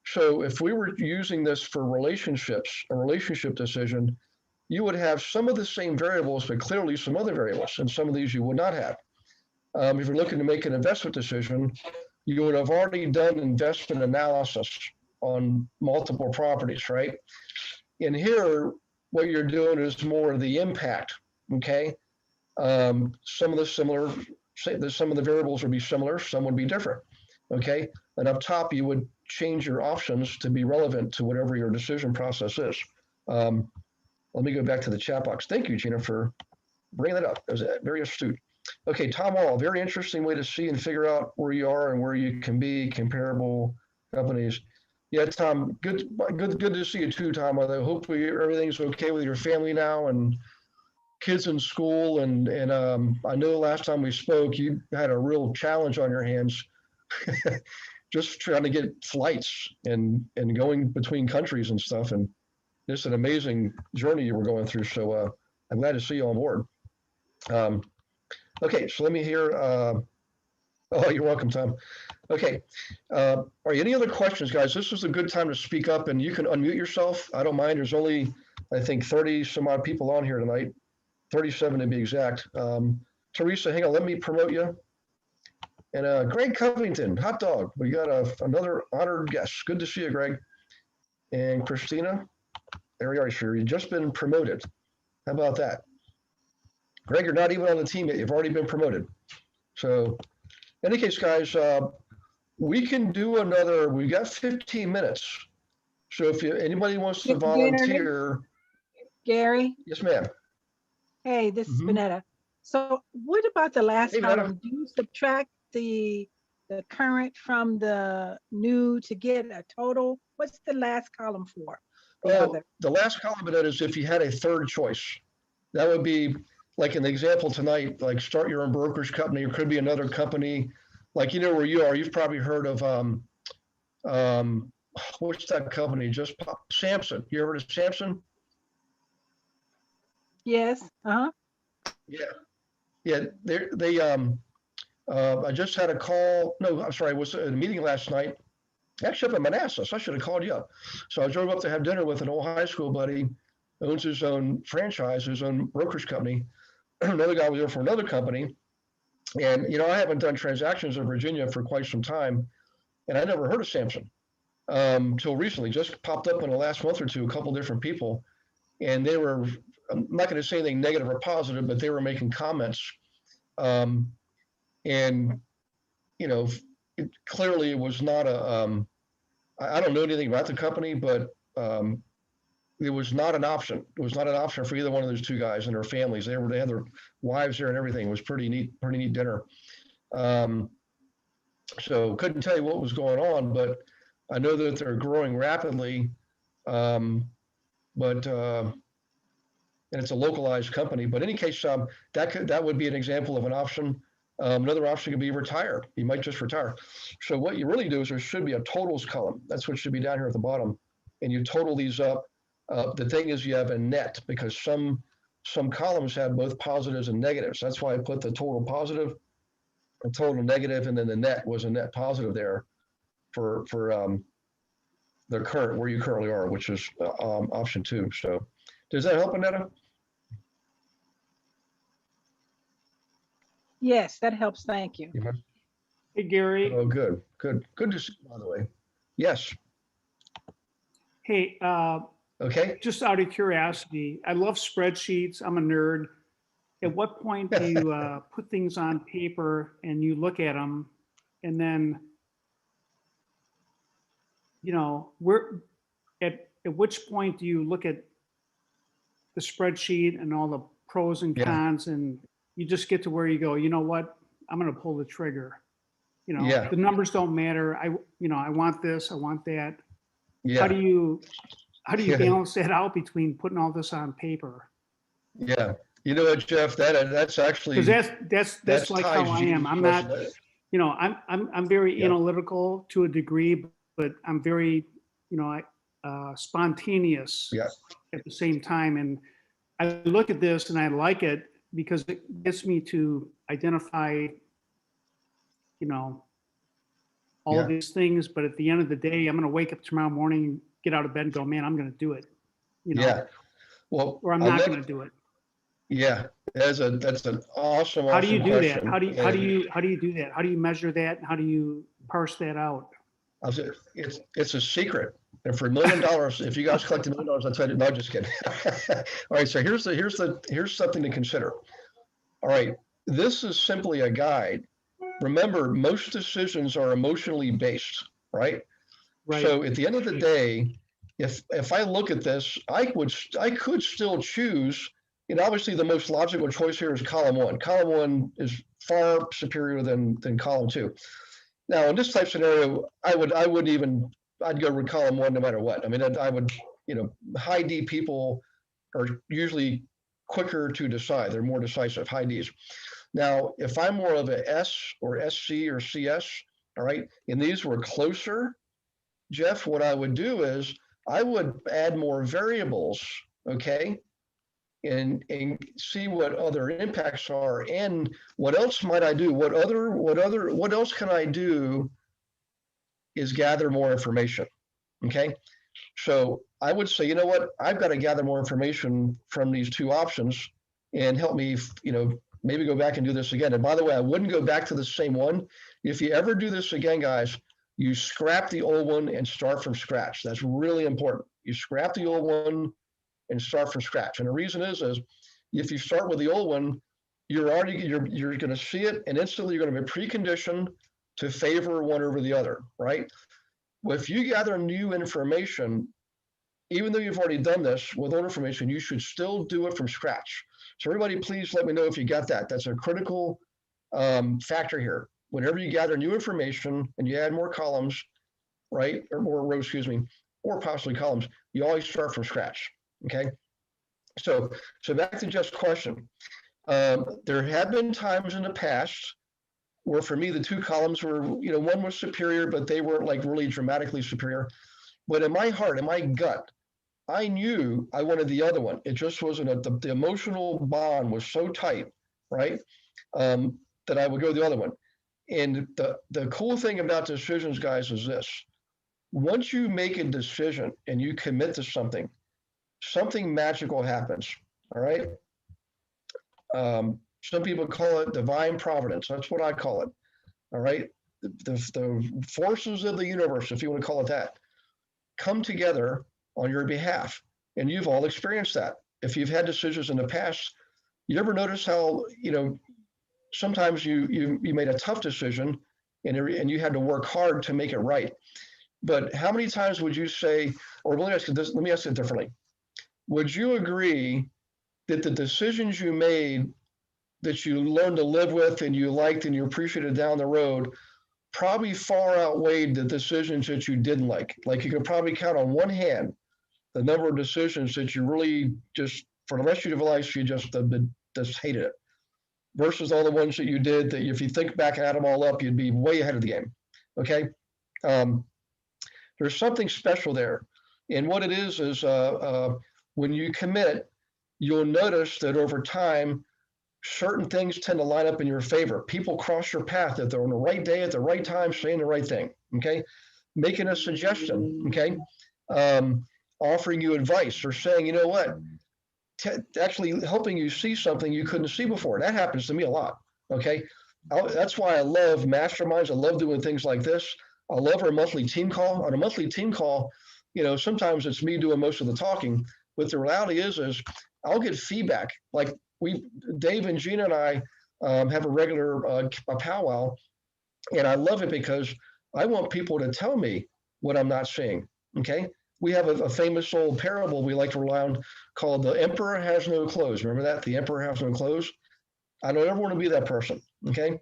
So if we were using this for relationships, a relationship decision, you would have some of the same variables, but clearly some other variables, and some of these you would not have. If you're looking to make an investment decision, you would have already done investment analysis on multiple properties, right? And here, what you're doing is more of the impact, okay? Some of the variables would be similar, some would be different, okay? And up top, you would change your options to be relevant to whatever your decision process is. Let me go back to the chat box. Thank you, Gina, for bringing that up. That was very astute. Okay, Tom Wall, very interesting way to see and figure out where you are and where you can be comparable companies. Yeah, Tom, good to see you too, Tom. Although hopefully everything's okay with your family now and kids in school. And I know last time we spoke, you had a real challenge on your hands, just trying to get flights and going between countries and stuff. And just an amazing journey you were going through. So I'm glad to see you on board. Okay, so let me hear. Oh, you're welcome, Tom. Okay. All right, any other questions, guys? This is a good time to speak up, and you can unmute yourself. I don't mind. There's only, I think, 30 some odd people on here tonight, 37 to be exact. Teresa, hang on, let me promote you. And Greg Covington, hot dog. We got another honored guest. Good to see you, Greg. And Christina, there we are, sure. You've just been promoted. How about that? Greg, you're not even on the team yet. You've already been promoted. So in any case, guys, we can do another, we got 15 minutes. So if anybody wants to volunteer. Gary? Yes, ma'am. Hey, this is Vanetta. So what about the last Hey, column? Do you subtract the current from the new to get a total? What's the last column for? The last column of that is if you had a third choice. That would be like in the example tonight, like start your own brokerage company. It could be another company. Like, you know where you are, you've probably heard of, what's that company just popped? Samson. You ever heard of Samson? Yes. Uh-huh. Yeah. Yeah. I just had a call. No, I'm sorry. I was at a meeting last night, actually up in Manassas. I should have called you up. So I drove up to have dinner with an old high school buddy, owns his own franchise, his own brokerage company. Another guy was there for another company. And, you know, I haven't done transactions in Virginia for quite some time, and I never heard of Samson till recently. Just popped up in the last month or two, a couple different people, and they were, I'm not going to say anything negative or positive, but they were making comments. And, you know, clearly it was not I don't know anything about the company, but it was not an option. It was not an option for either one of those two guys and their families. They had their wives there and everything. It was pretty neat dinner. So couldn't tell you what was going on, but I know that they're growing rapidly. And it's a localized company. But in any case, that would be an example of an option. Another option could be retire. You might just retire. So what you really do is there should be a totals column. That's what should be down here at the bottom. And you total these up. The thing is you have a net because some columns have both positives and negatives. That's why I put the total positive, a total negative, and then the net was a net positive there for the current, where you currently are, which is option 2. So does that help, Annetta? Yes, that helps. Thank you. Hey, Gary. Oh, good to see you, by the way. Yes. Hey, okay. Just out of curiosity, I love spreadsheets. I'm a nerd. At what point do you put things on paper and you look at them, and then, you know, at which point do you look at the spreadsheet and all the pros and cons, and you just get to where you go, you know what, I'm going to pull the trigger. You know, the numbers don't matter. I want this, I want that. Yeah. How do you balance that out between putting all this on paper? Yeah. You know what, Jeff, that's actually, because that's like how I am. I'm not, you know, I'm very analytical to a degree, but I'm very, you know, spontaneous at the same time. And I look at this and I like it because it gets me to identify, you know, all of these things. But at the end of the day, I'm going to wake up tomorrow morning, get out of bed and go, man, I'm going to do it. You know, well, or I'm not going to do it. Yeah, that's an awesome. How do you do question. that? How do you do that? How do you measure that? How do you parse that out? It's a secret. And for $1 million, if you guys collect $1 million, I'll tell you. No, just kidding. All right, so here's something to consider. All right, this is simply a guide. Remember, most decisions are emotionally based, right? Right. So at the end of the day, if I look at this, I could still choose obviously the most logical choice here is column 1. Column 1 is far superior than column 2. Now, in this type scenario, I'd go with column 1 no matter what. I mean, I would, high D people are usually quicker to decide. They're more decisive, high Ds. Now, if I'm more of a S or SC or CS, all right, and these were closer, Jeff, what I would do is I would add more variables, okay, and see what other impacts are, and what else might I do? What else can I do is gather more information, okay? So I would say, you know what, I've got to gather more information from these two options and help me, maybe go back and do this again. And by the way, I wouldn't go back to the same one. If you ever do this again, guys, you scrap the old one and start from scratch. That's really important. You scrap the old one and start from scratch. And the reason is if you start with the old one, you're going to see it, and instantly you're going to be preconditioned to favor one over the other, right? Well, if you gather new information, even though you've already done this with old information, you should still do it from scratch. So everybody, please let me know if you got that. That's a critical factor here. Whenever you gather new information and you add more columns, right, or more rows, excuse me, or possibly columns, you always start from scratch, okay? So back to Jeff's question. There have been times in the past where for me, the two columns were, one was superior, but they weren't like really dramatically superior. But in my heart, in my gut, I knew I wanted the other one. It just wasn't the emotional bond was so tight, right? That I would go the other one. And the cool thing about decisions, guys, is this. Once you make a decision and you commit to something magical happens, all right? Some people call it divine providence. That's what I call it, all right? The forces of the universe, if you want to call it that, come together on your behalf. And you've all experienced that. If you've had decisions in the past, you ever notice how, sometimes you made a tough decision and you had to work hard to make it right. But how many times would you say, or let me ask it differently. Would you agree that the decisions you made that you learned to live with and you liked and you appreciated down the road probably far outweighed the decisions that you didn't like? Like you could probably count on one hand the number of decisions that you really just, for the rest of your life, you just hated it, versus all the ones that you did that if you think back and add them all up, you'd be way ahead of the game, okay? There's something special there. And what it is when you commit, you'll notice that over time, certain things tend to line up in your favor. People cross your path if they're on the right day at the right time, saying the right thing, okay? Making a suggestion, okay? Offering you advice or saying, you know what, actually helping you see something you couldn't see before. That happens to me a lot, okay? That's why I love masterminds. I love doing things like this. I love our monthly team call. On a monthly team call, sometimes it's me doing most of the talking, but the reality is I'll get feedback. Like Dave and Gina and I have a regular powwow, and I love it because I want people to tell me what I'm not seeing, okay? We have a famous old parable we like to rely on called The Emperor Has No Clothes. Remember that? The Emperor Has No Clothes? I don't ever want to be that person, okay?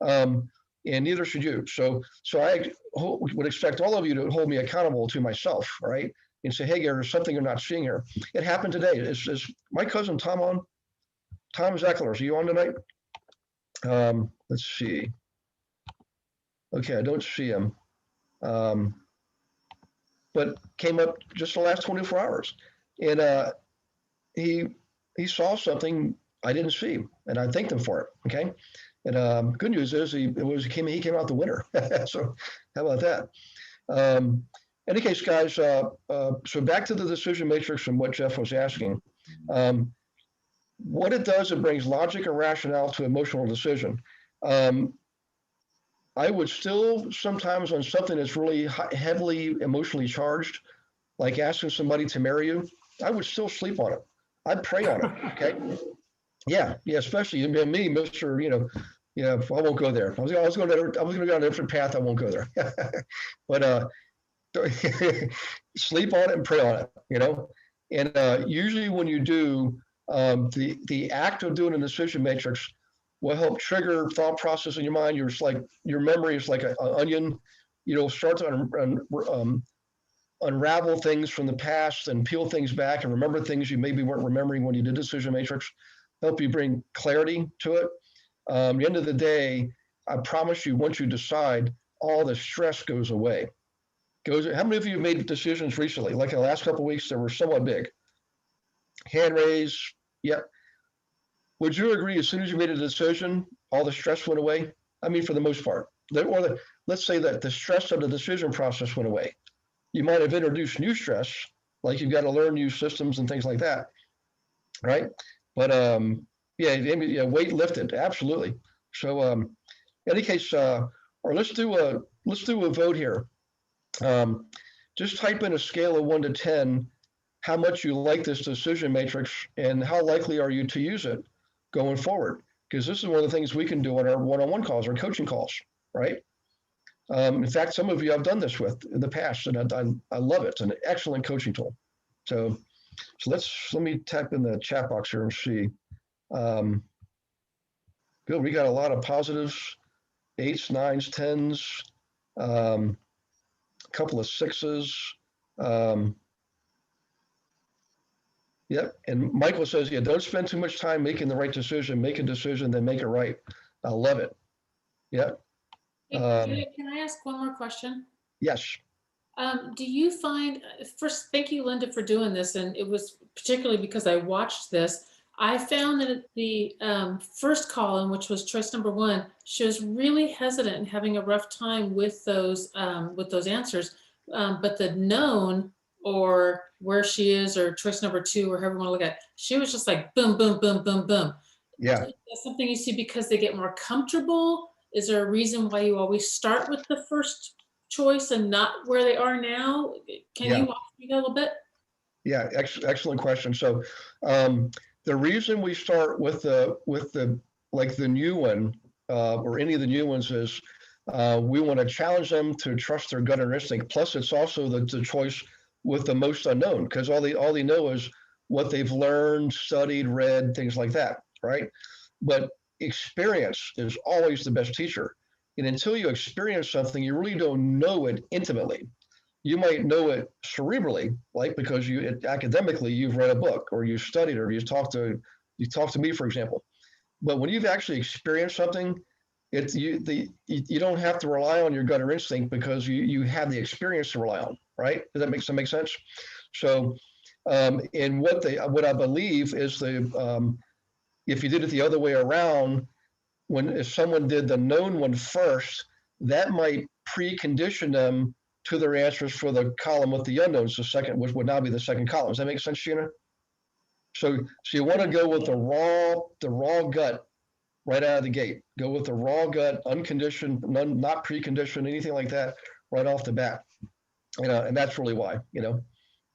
And neither should you. So I would expect all of you to hold me accountable to myself, all right? And say, hey, there's something you're not seeing here. It happened today. Is my cousin Tom on? Tom Zeckler, are you on tonight? Let's see. Okay, I don't see him. But came up just the last 24 hours. And he saw something I didn't see, and I thanked him for it, okay? And good news is he came out the winner. So how about that? Any case, guys, so back to the decision matrix and what Jeff was asking. What it does, it brings logic and rationale to emotional decision. I would still sometimes on something that's really heavily emotionally charged, like asking somebody to marry you, I would still sleep on it. I'd pray on it, okay? Yeah, especially me, Mr., I won't go there. I was going to go on a different path. I won't go there. But sleep on it and pray on it, And usually when you do, The act of doing a decision matrix will help trigger thought process in your mind. You're just like, your memory is like an onion. You'll start to unravel things from the past and peel things back and remember things you maybe weren't remembering when you did decision matrix. Help you bring clarity to it. At the end of the day, I promise you, once you decide, all the stress goes away. How many of you have made decisions recently? Like in the last couple of weeks, that were somewhat big. Hand raise. Yep. Would you agree, as soon as you made a decision, all the stress went away? I mean, for the most part. Let's say that the stress of the decision process went away. You might have introduced new stress, like you've got to learn new systems and things like that, right? But yeah, weight lifted, absolutely. So in any case, or let's do a vote here. Just type in a scale of 1 to 10, how much you like this decision matrix and how likely are you to use it going forward? Because this is one of the things we can do on our one-on-one calls or coaching calls, right? In fact, some of you I've done this with in the past, and I love it. It's an excellent coaching tool. So let me type in the chat box here and see. Good, we got a lot of positives, 8s, 9s, 10s, a couple of 6s. Yep, and Michael says, yeah, don't spend too much time making the right decision. Make a decision, then make it right. I love it. Yep. Hey, Julia, can I ask one more question? Yes. Do you find, first, thank you, Linda, for doing this. And it was particularly because I watched this. I found that the first column, which was choice number 1, she was really hesitant and having a rough time with those answers. But the known, or where she is, or choice number 2, or however you want to look at it, she was just like boom, boom, boom, boom, boom. Yeah. Is that something you see because they get more comfortable? Is there a reason why you always start with the first choice and not where they are now? Can you walk through that a little bit? Yeah, excellent question. So the reason we start with the like the new one or any of the new ones is we want to challenge them to trust their gut or instinct. Plus, it's also the choice with the most unknown, because all they know is what they've learned, studied, read, things like that, right? But experience is always the best teacher. And until you experience something, you really don't know it intimately. You might know it cerebrally, like because academically you've read a book or you studied or you talked to me, for example. But when you've actually experienced something, you don't have to rely on your gut or instinct because you have the experience to rely on, right? Does that make sense? So, and what I believe is if you did it the other way around, if someone did the known one first, that might precondition them to their answers for the column with the unknowns, the second, which would now be the second column. Does that make sense, Sheena? So you want to go with the raw gut right out of the gate. Go with the raw gut, unconditioned, not preconditioned, anything like that, right off the bat. And that's really why,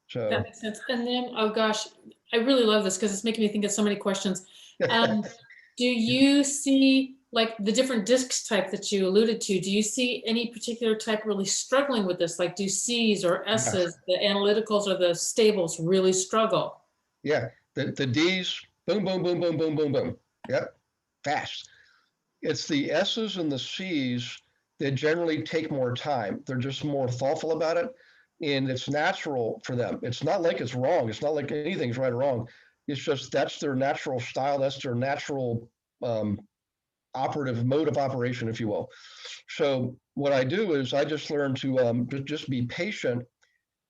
So that makes sense. And then, oh gosh, I really love this because it's making me think of so many questions. Do you see, like, the different discs type that you alluded to? Do you see any particular type really struggling with this? Like, do C's or S's, the analyticals or the stables really struggle? Yeah, the D's, boom, boom, boom, boom, boom, boom, boom. Yep, fast. It's the S's and the C's that generally take more time. They're just more thoughtful about it, and it's natural for them. It's not like it's wrong. It's not like anything's right or wrong. It's just that's their natural style. That's their natural operative mode of operation, if you will. So what I do is I just learn to just be patient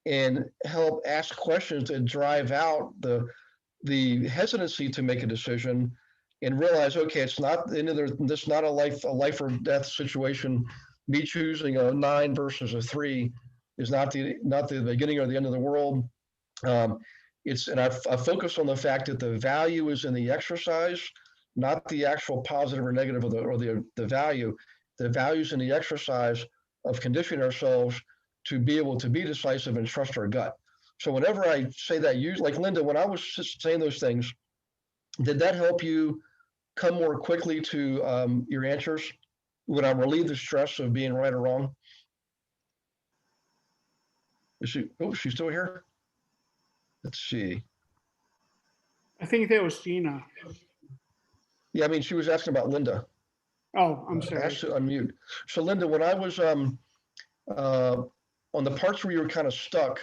and help ask questions that drive out the hesitancy to make a decision, and realize, okay, it's not this not a life or death situation. Me choosing a 9 versus a 3 is not the beginning or the end of the world. And I focus on the fact that the value is in the exercise, not the actual positive or negative or the value. The value's in the exercise of conditioning ourselves to be able to be decisive and trust our gut. So whenever I say that, like Linda, when I was just saying those things, did that help you come more quickly to your answers? Would I relieve the stress of being right or wrong? Is she's still here? Let's see. I think that was Gina. Yeah, I mean, she was asking about Linda. Oh, I'm sorry. Actually, unmute. So Linda, when I was on the parts where you were kind of stuck,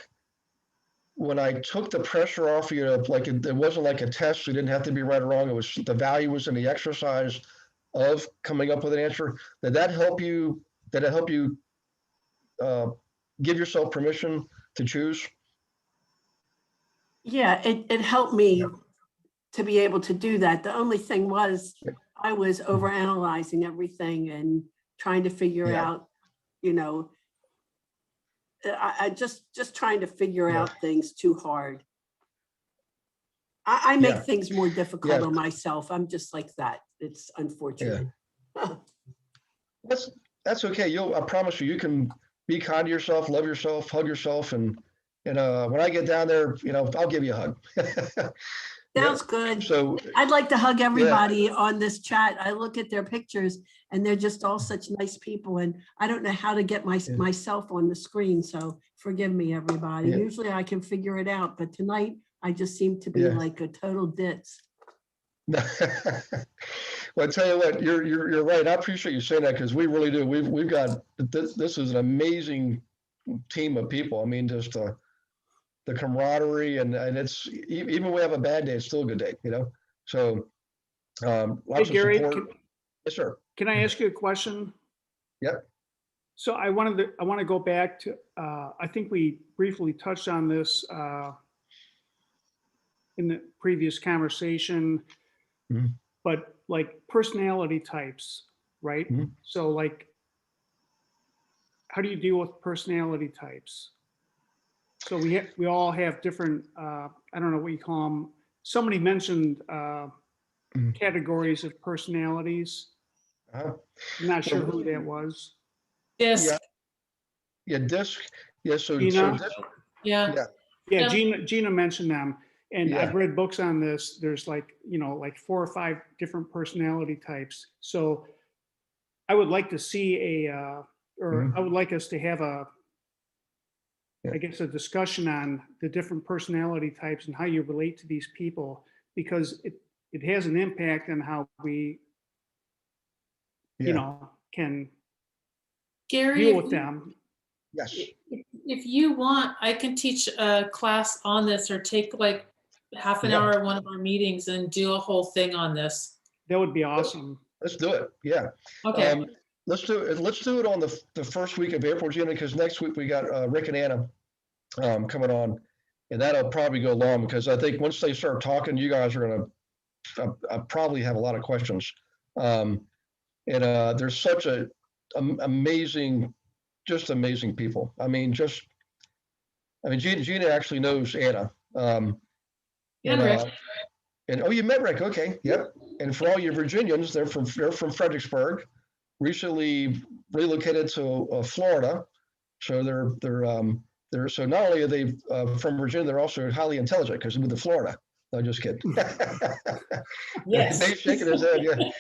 when I took the pressure off you, like it wasn't like a test, so you didn't have to be right or wrong. It was the value was in the exercise of coming up with an answer. Did that help you? Did it help you give yourself permission to choose? Yeah, it helped me to be able to do that. The only thing was I was overanalyzing everything and trying to figure out, you know, I just trying to figure out things too hard. I make things more difficult on myself. I'm just like that. It's unfortunate. That's okay. I promise you can be kind to yourself, love yourself, hug yourself, and when I get down there, I'll give you a hug. Sounds good. So I'd like to hug everybody on this chat. I look at their pictures and they're just all such nice people. And I don't know how to get myself on the screen. So forgive me, everybody. Usually I can figure it out, but tonight I just seem to be like a total ditz. Well, I tell you what, you're right. I appreciate you saying that because we really do. We've got this is an amazing team of people. I mean, just the camaraderie and it's even when we have a bad day, it's still a good day, So lots Hey, Gary, of support. Yes, sir. Can I ask you a question? Yep. So I want to go back to I think we briefly touched on this in the previous conversation, but like personality types, right? So like, how do you deal with personality types? So we all have different, I don't know what you call them. Somebody mentioned categories of personalities. I'm not sure who that was. Yes. Yeah, DISC. Yeah, so Gina? Yeah. Yeah, Gina mentioned them. And I've read books on this. There's like 4 or 5 different personality types. So I would like to see I would like us to have I guess a discussion on the different personality types and how you relate to these people, because it has an impact on how we, can Gary, deal with them. Yes. If you want, I can teach a class on this or take like half an hour of one of our meetings and do a whole thing on this. That would be awesome. Let's do it. Yeah. Okay. Let's do it. Let's do it on the first week of April, Gina, because next week we got Rick and Anna coming on, and that'll probably go long because I think once they start talking, you guys are gonna probably have a lot of questions. And there's such amazing, just amazing people. I mean, Gina actually knows Anna. And Rick. And oh, you met Rick? Okay, yep. And for all you Virginians, they're from Fredericksburg. Recently relocated to Florida, so they're so not only are they from Virginia, they're also highly intelligent because they moved to Florida. No, just kidding. Yes. Dave's shaking his head. Yeah.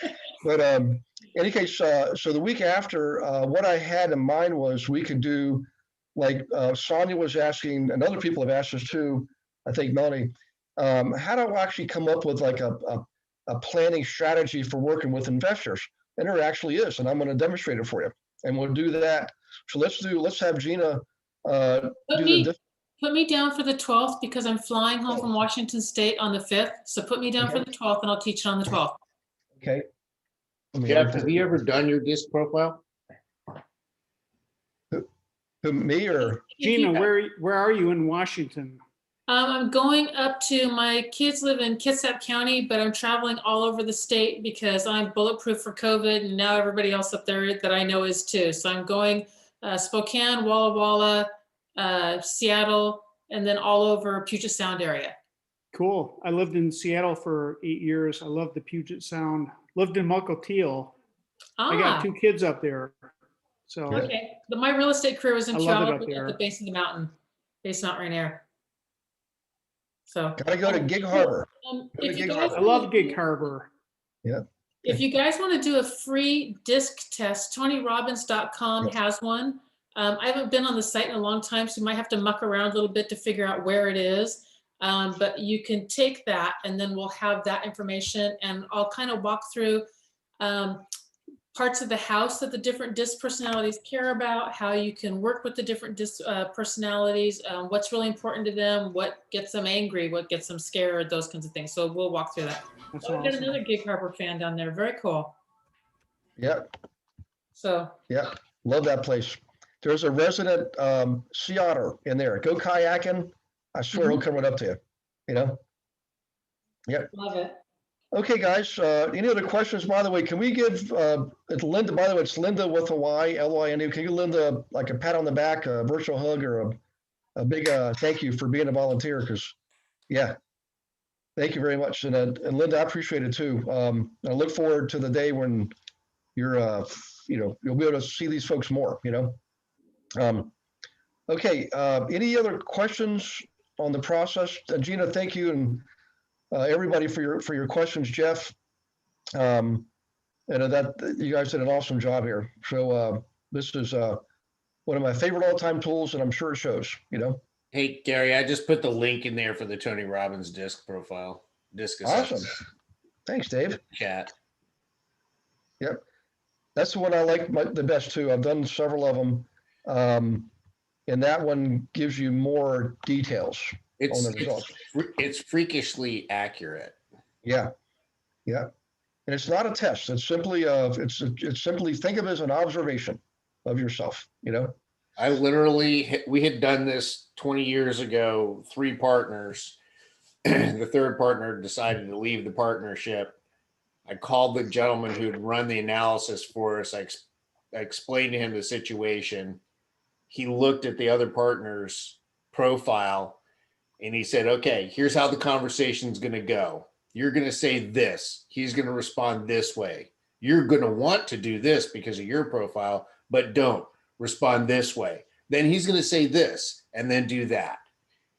But in any case, so the week after, what I had in mind was we could do like Sonia was asking, and other people have asked us too. I think Melanie, how do I actually come up with like a planning strategy for working with investors? And there actually is, and I'm going to demonstrate it for you. And we'll do that. So let's have Gina Put me down for the 12th because I'm flying home from Washington State on the 5th. So put me down for the 12th and I'll teach it on the 12th. Okay. Jeff, have you ever done your DISC profile? Who, me or Gina? Where are you in Washington? I'm going up to, my kids live in Kitsap County, but I'm traveling all over the state because I'm bulletproof for COVID, and now everybody else up there that I know is too. So I'm going Spokane, Walla Walla, Seattle, and then all over Puget Sound area. Cool. I lived in Seattle for 8 years. I love the Puget Sound. Lived in Mukilteo. I got 2 kids up there. So okay. But my real estate career was in Seattle, at the base of the mountain, base Mount Rainier. So gotta go to Gig Harbor. I love Gig Harbor. Yeah. If you guys want to do a free DISC test, TonyRobbins.com has one. I haven't been on the site in a long time, so you might have to muck around a little bit to figure out where it is. But you can take that and then we'll have that information and I'll kind of walk through parts of the house that the different DISC personalities care about, how you can work with the different DISC personalities, what's really important to them, what gets them angry, what gets them scared, those kinds of things. So we'll walk through that. That's Oh, we got awesome. another Gig Harbor fan down there. Very cool. Yeah, So yeah, love that place. There's a resident sea otter in there. Go kayaking. I swear he'll come right up to you, you know? Yep. love it. Okay, guys, any other questions? By the way, can we give it's Linda, by the way, it's Linda with a Y, L-Y-N-D. Can you give Linda like a pat on the back, a virtual hug, or a big thank you for being a volunteer? Because, yeah, thank you very much. And Linda, I appreciate it too. I look forward to the day when you're, you'll be able to see these folks more, Okay, any other questions on the process? Gina, thank you. And everybody for your questions, Jeff. And that you guys did an awesome job here. So this is one of my favorite all-time tools, and I'm sure it shows. Hey, Gary, I just put the link in there for the Tony Robbins DISC profile. DISC Awesome. Thanks, Dave. Chat. Yep, that's the one I like the best too. I've done several of them, and that one gives you more details on the results. It's freakishly accurate. Yeah, yeah, and it's not a test. It's simply it's simply think of it as an observation of yourself. I literally, we had done this 20 years ago, 3 partners. The third partner decided to leave the partnership. I called the gentleman who had run the analysis for us. I explained to him the situation. He looked at the other partner's profile and he said, okay, here's how the conversation's going to go. You're going to say this. He's going to respond this way. You're going to want to do this because of your profile, but don't respond this way. Then he's going to say this and then do that.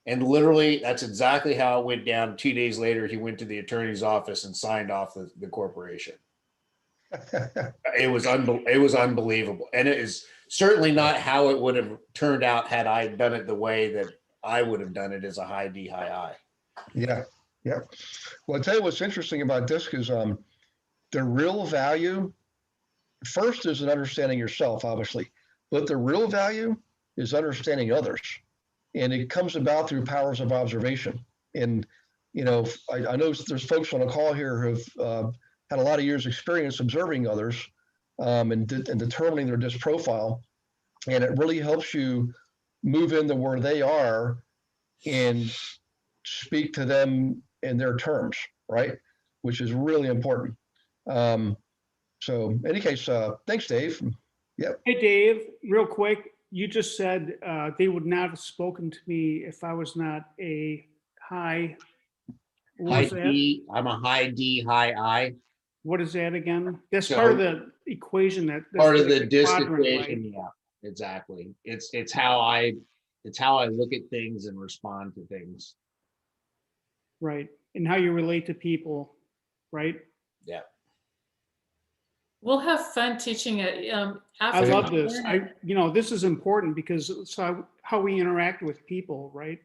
And literally, that's exactly how it went down. 2 days later, he went to the attorney's office and signed off the corporation. It was unbelievable. And it is certainly not how it would have turned out had I done it the way that I would have done it as a high D, high I. Yeah, yeah. Well, I'll tell you what's interesting about DISC is the real value, first is an understanding yourself, obviously, but the real value is understanding others. And it comes about through powers of observation. And, I know there's folks on a call here who've had a lot of years experience observing others and determining their DISC profile. And it really helps you move into where they are and speak to them in their terms, right? Which is really important. So in any case, thanks, Dave. Yep. Hey, Dave, real quick, you just said they would not have spoken to me if I was not a high. High D, I'm a high D, high I. What is that again? That's So, part of the equation. That's part of like the DISC quadrant, equation. right? Yeah, exactly. It's how I look at things and respond to things. Right. And how you relate to people, right? Yeah. We'll have fun teaching it. I love this. This is important because it's how we interact with people, right?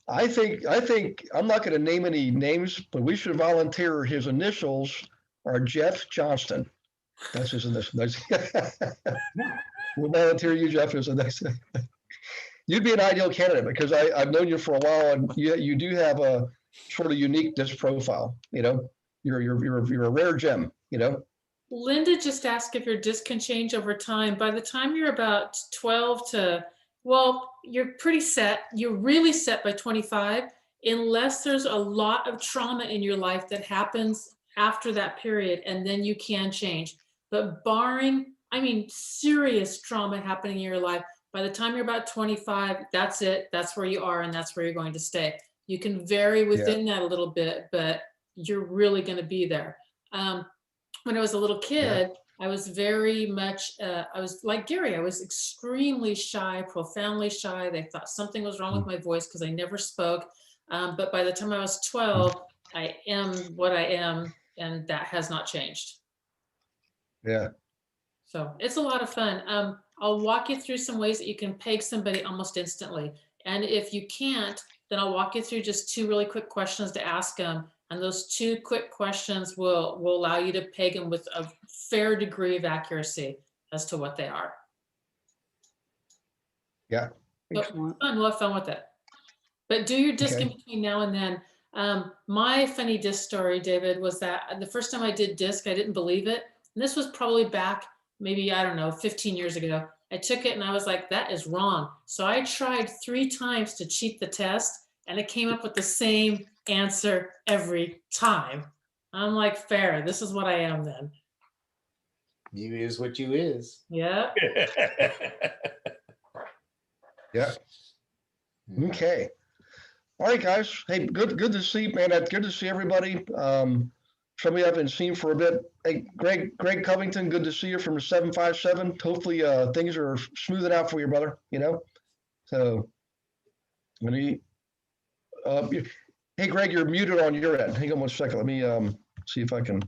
I think I'm not going to name any names, but we should volunteer. His initials are Jeff Johnston. That's his initials. We'll volunteer you, Jeff, as a next. You'd be an ideal candidate because I've known you for a while, and you do have a sort of unique DISC profile. You're a rare gem. Linda just asked if your DISC can change over time. By the time you're about 12 to, well, you're pretty set. You're really set by 25, unless there's a lot of trauma in your life that happens after that period, and then you can change. But barring, serious trauma happening in your life, by the time you're about 25, that's it. That's where you are, and that's where you're going to stay. You can vary within that a little bit, but you're really going to be there. When I was a little kid, I was very much, I was like Gary, I was extremely shy, profoundly shy. They thought something was wrong with my voice because I never spoke. But by the time I was 12, I am what I am, and that has not changed. Yeah. So it's a lot of fun. I'll walk you through some ways that you can peg somebody almost instantly. And if you can't, then I'll walk you through just 2 really quick questions to ask them. And those 2 quick questions will allow you to peg them with a fair degree of accuracy as to what they are. Yeah. Excellent. We'll have fun with it. But do your disc Okay. in between now and then. My funny disc story, David, was that the first time I did disc, I didn't believe it. And this was probably back maybe, I don't know, 15 years ago. I took it and I was like, that is wrong. So I tried 3 times to cheat the test and it came up with the same answer every time. I'm like, fair, this is what I am then. You is what you is. Yeah. Yeah. Okay. All right, guys. Hey, good to see, man. Good to see everybody. Somebody I haven't seen for a bit. Hey, Greg Covington, good to see you from the 757. Hopefully things are smoothing out for you, brother, you know? So, hey, Greg, you're muted on your end. Hang on one second. Let me see if I can.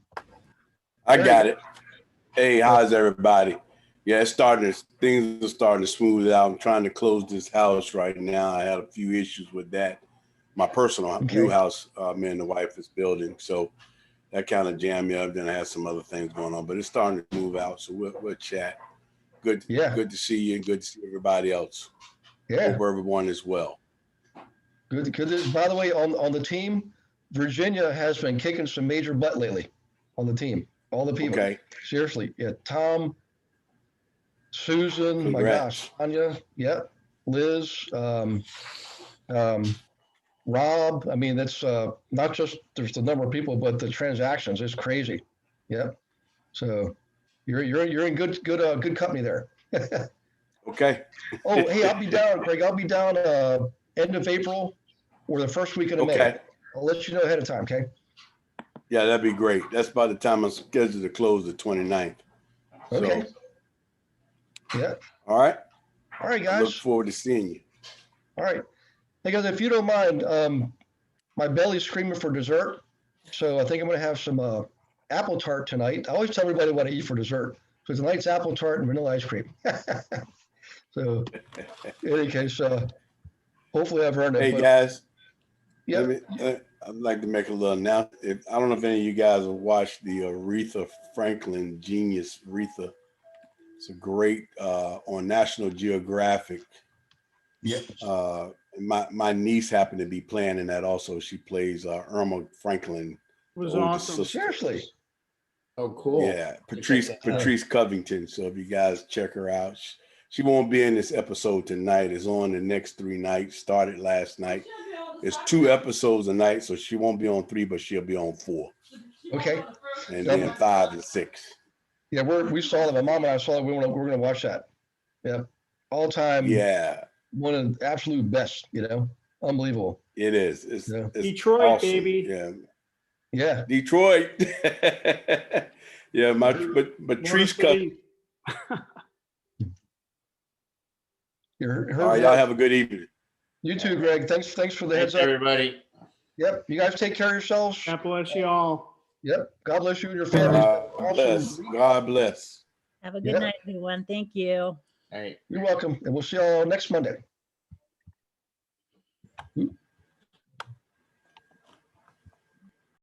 I got it. Hey, how's everybody? Yeah, things are starting to smooth out. I'm trying to close this house right now. I had a few issues with that. My personal new house, me and the wife is building. So that kind of jammed me up. Then I had some other things going on, but it's starting to move out. So we'll chat. Good to see you and good to see everybody else. Yeah. Hope everyone is well. Good. By the way, on the team, Virginia has been kicking some major butt lately on the team. All the people. Okay. Seriously. Yeah. Tom, Susan, Congrats. my gosh, Anya, yeah, Liz, Rob. I mean, that's not just there's the number of people, but the transactions is crazy. Yeah. So you're in good company there. Okay. Oh, hey, I'll be down, Greg. I'll be down end of April or the first weekend of May. I'll let you know ahead of time, okay? Yeah, that'd be great. That's by the time I'm scheduled to close the 29th. Okay. So, yeah. All right, guys. I look forward to seeing you. All right. Hey, guys, if you don't mind, my belly's screaming for dessert. So I think I'm going to have some apple tart tonight. I always tell everybody what I eat for dessert. So tonight's apple tart and vanilla ice cream. So in any case, hopefully I've earned it. Hey, guys. Yeah. I'd like to make a little announcement. I don't know if any of you guys have watched the Aretha Franklin Genius Aretha. It's a great on National Geographic. Yeah. My niece happened to be playing in that also. She plays Irma Franklin. It was awesome. Sister. Seriously. Oh, cool. Yeah, Patrice Covington. So if you guys check her out, she won't be in this episode tonight. It's on the next 3 nights. Started last night. It's 2 episodes a night, so she won't be on 3, but she'll be on 4. Okay. And then 5 and 6. Yeah, we saw that. My mom and I saw it. We're gonna watch that. Yeah, all time. Yeah, one of the absolute best. You know, unbelievable. It is. It's Detroit, awesome. baby. Yeah, Detroit. Yeah, but Trees Cup. All right, y'all have a good evening. You too, Greg. Thanks for the heads up, everybody. Yep. You guys take care of yourselves. God bless you all. Yep. God bless you and your family. God bless. Have a good night, everyone. Thank you. All right. You're welcome. And we'll see you all next Monday.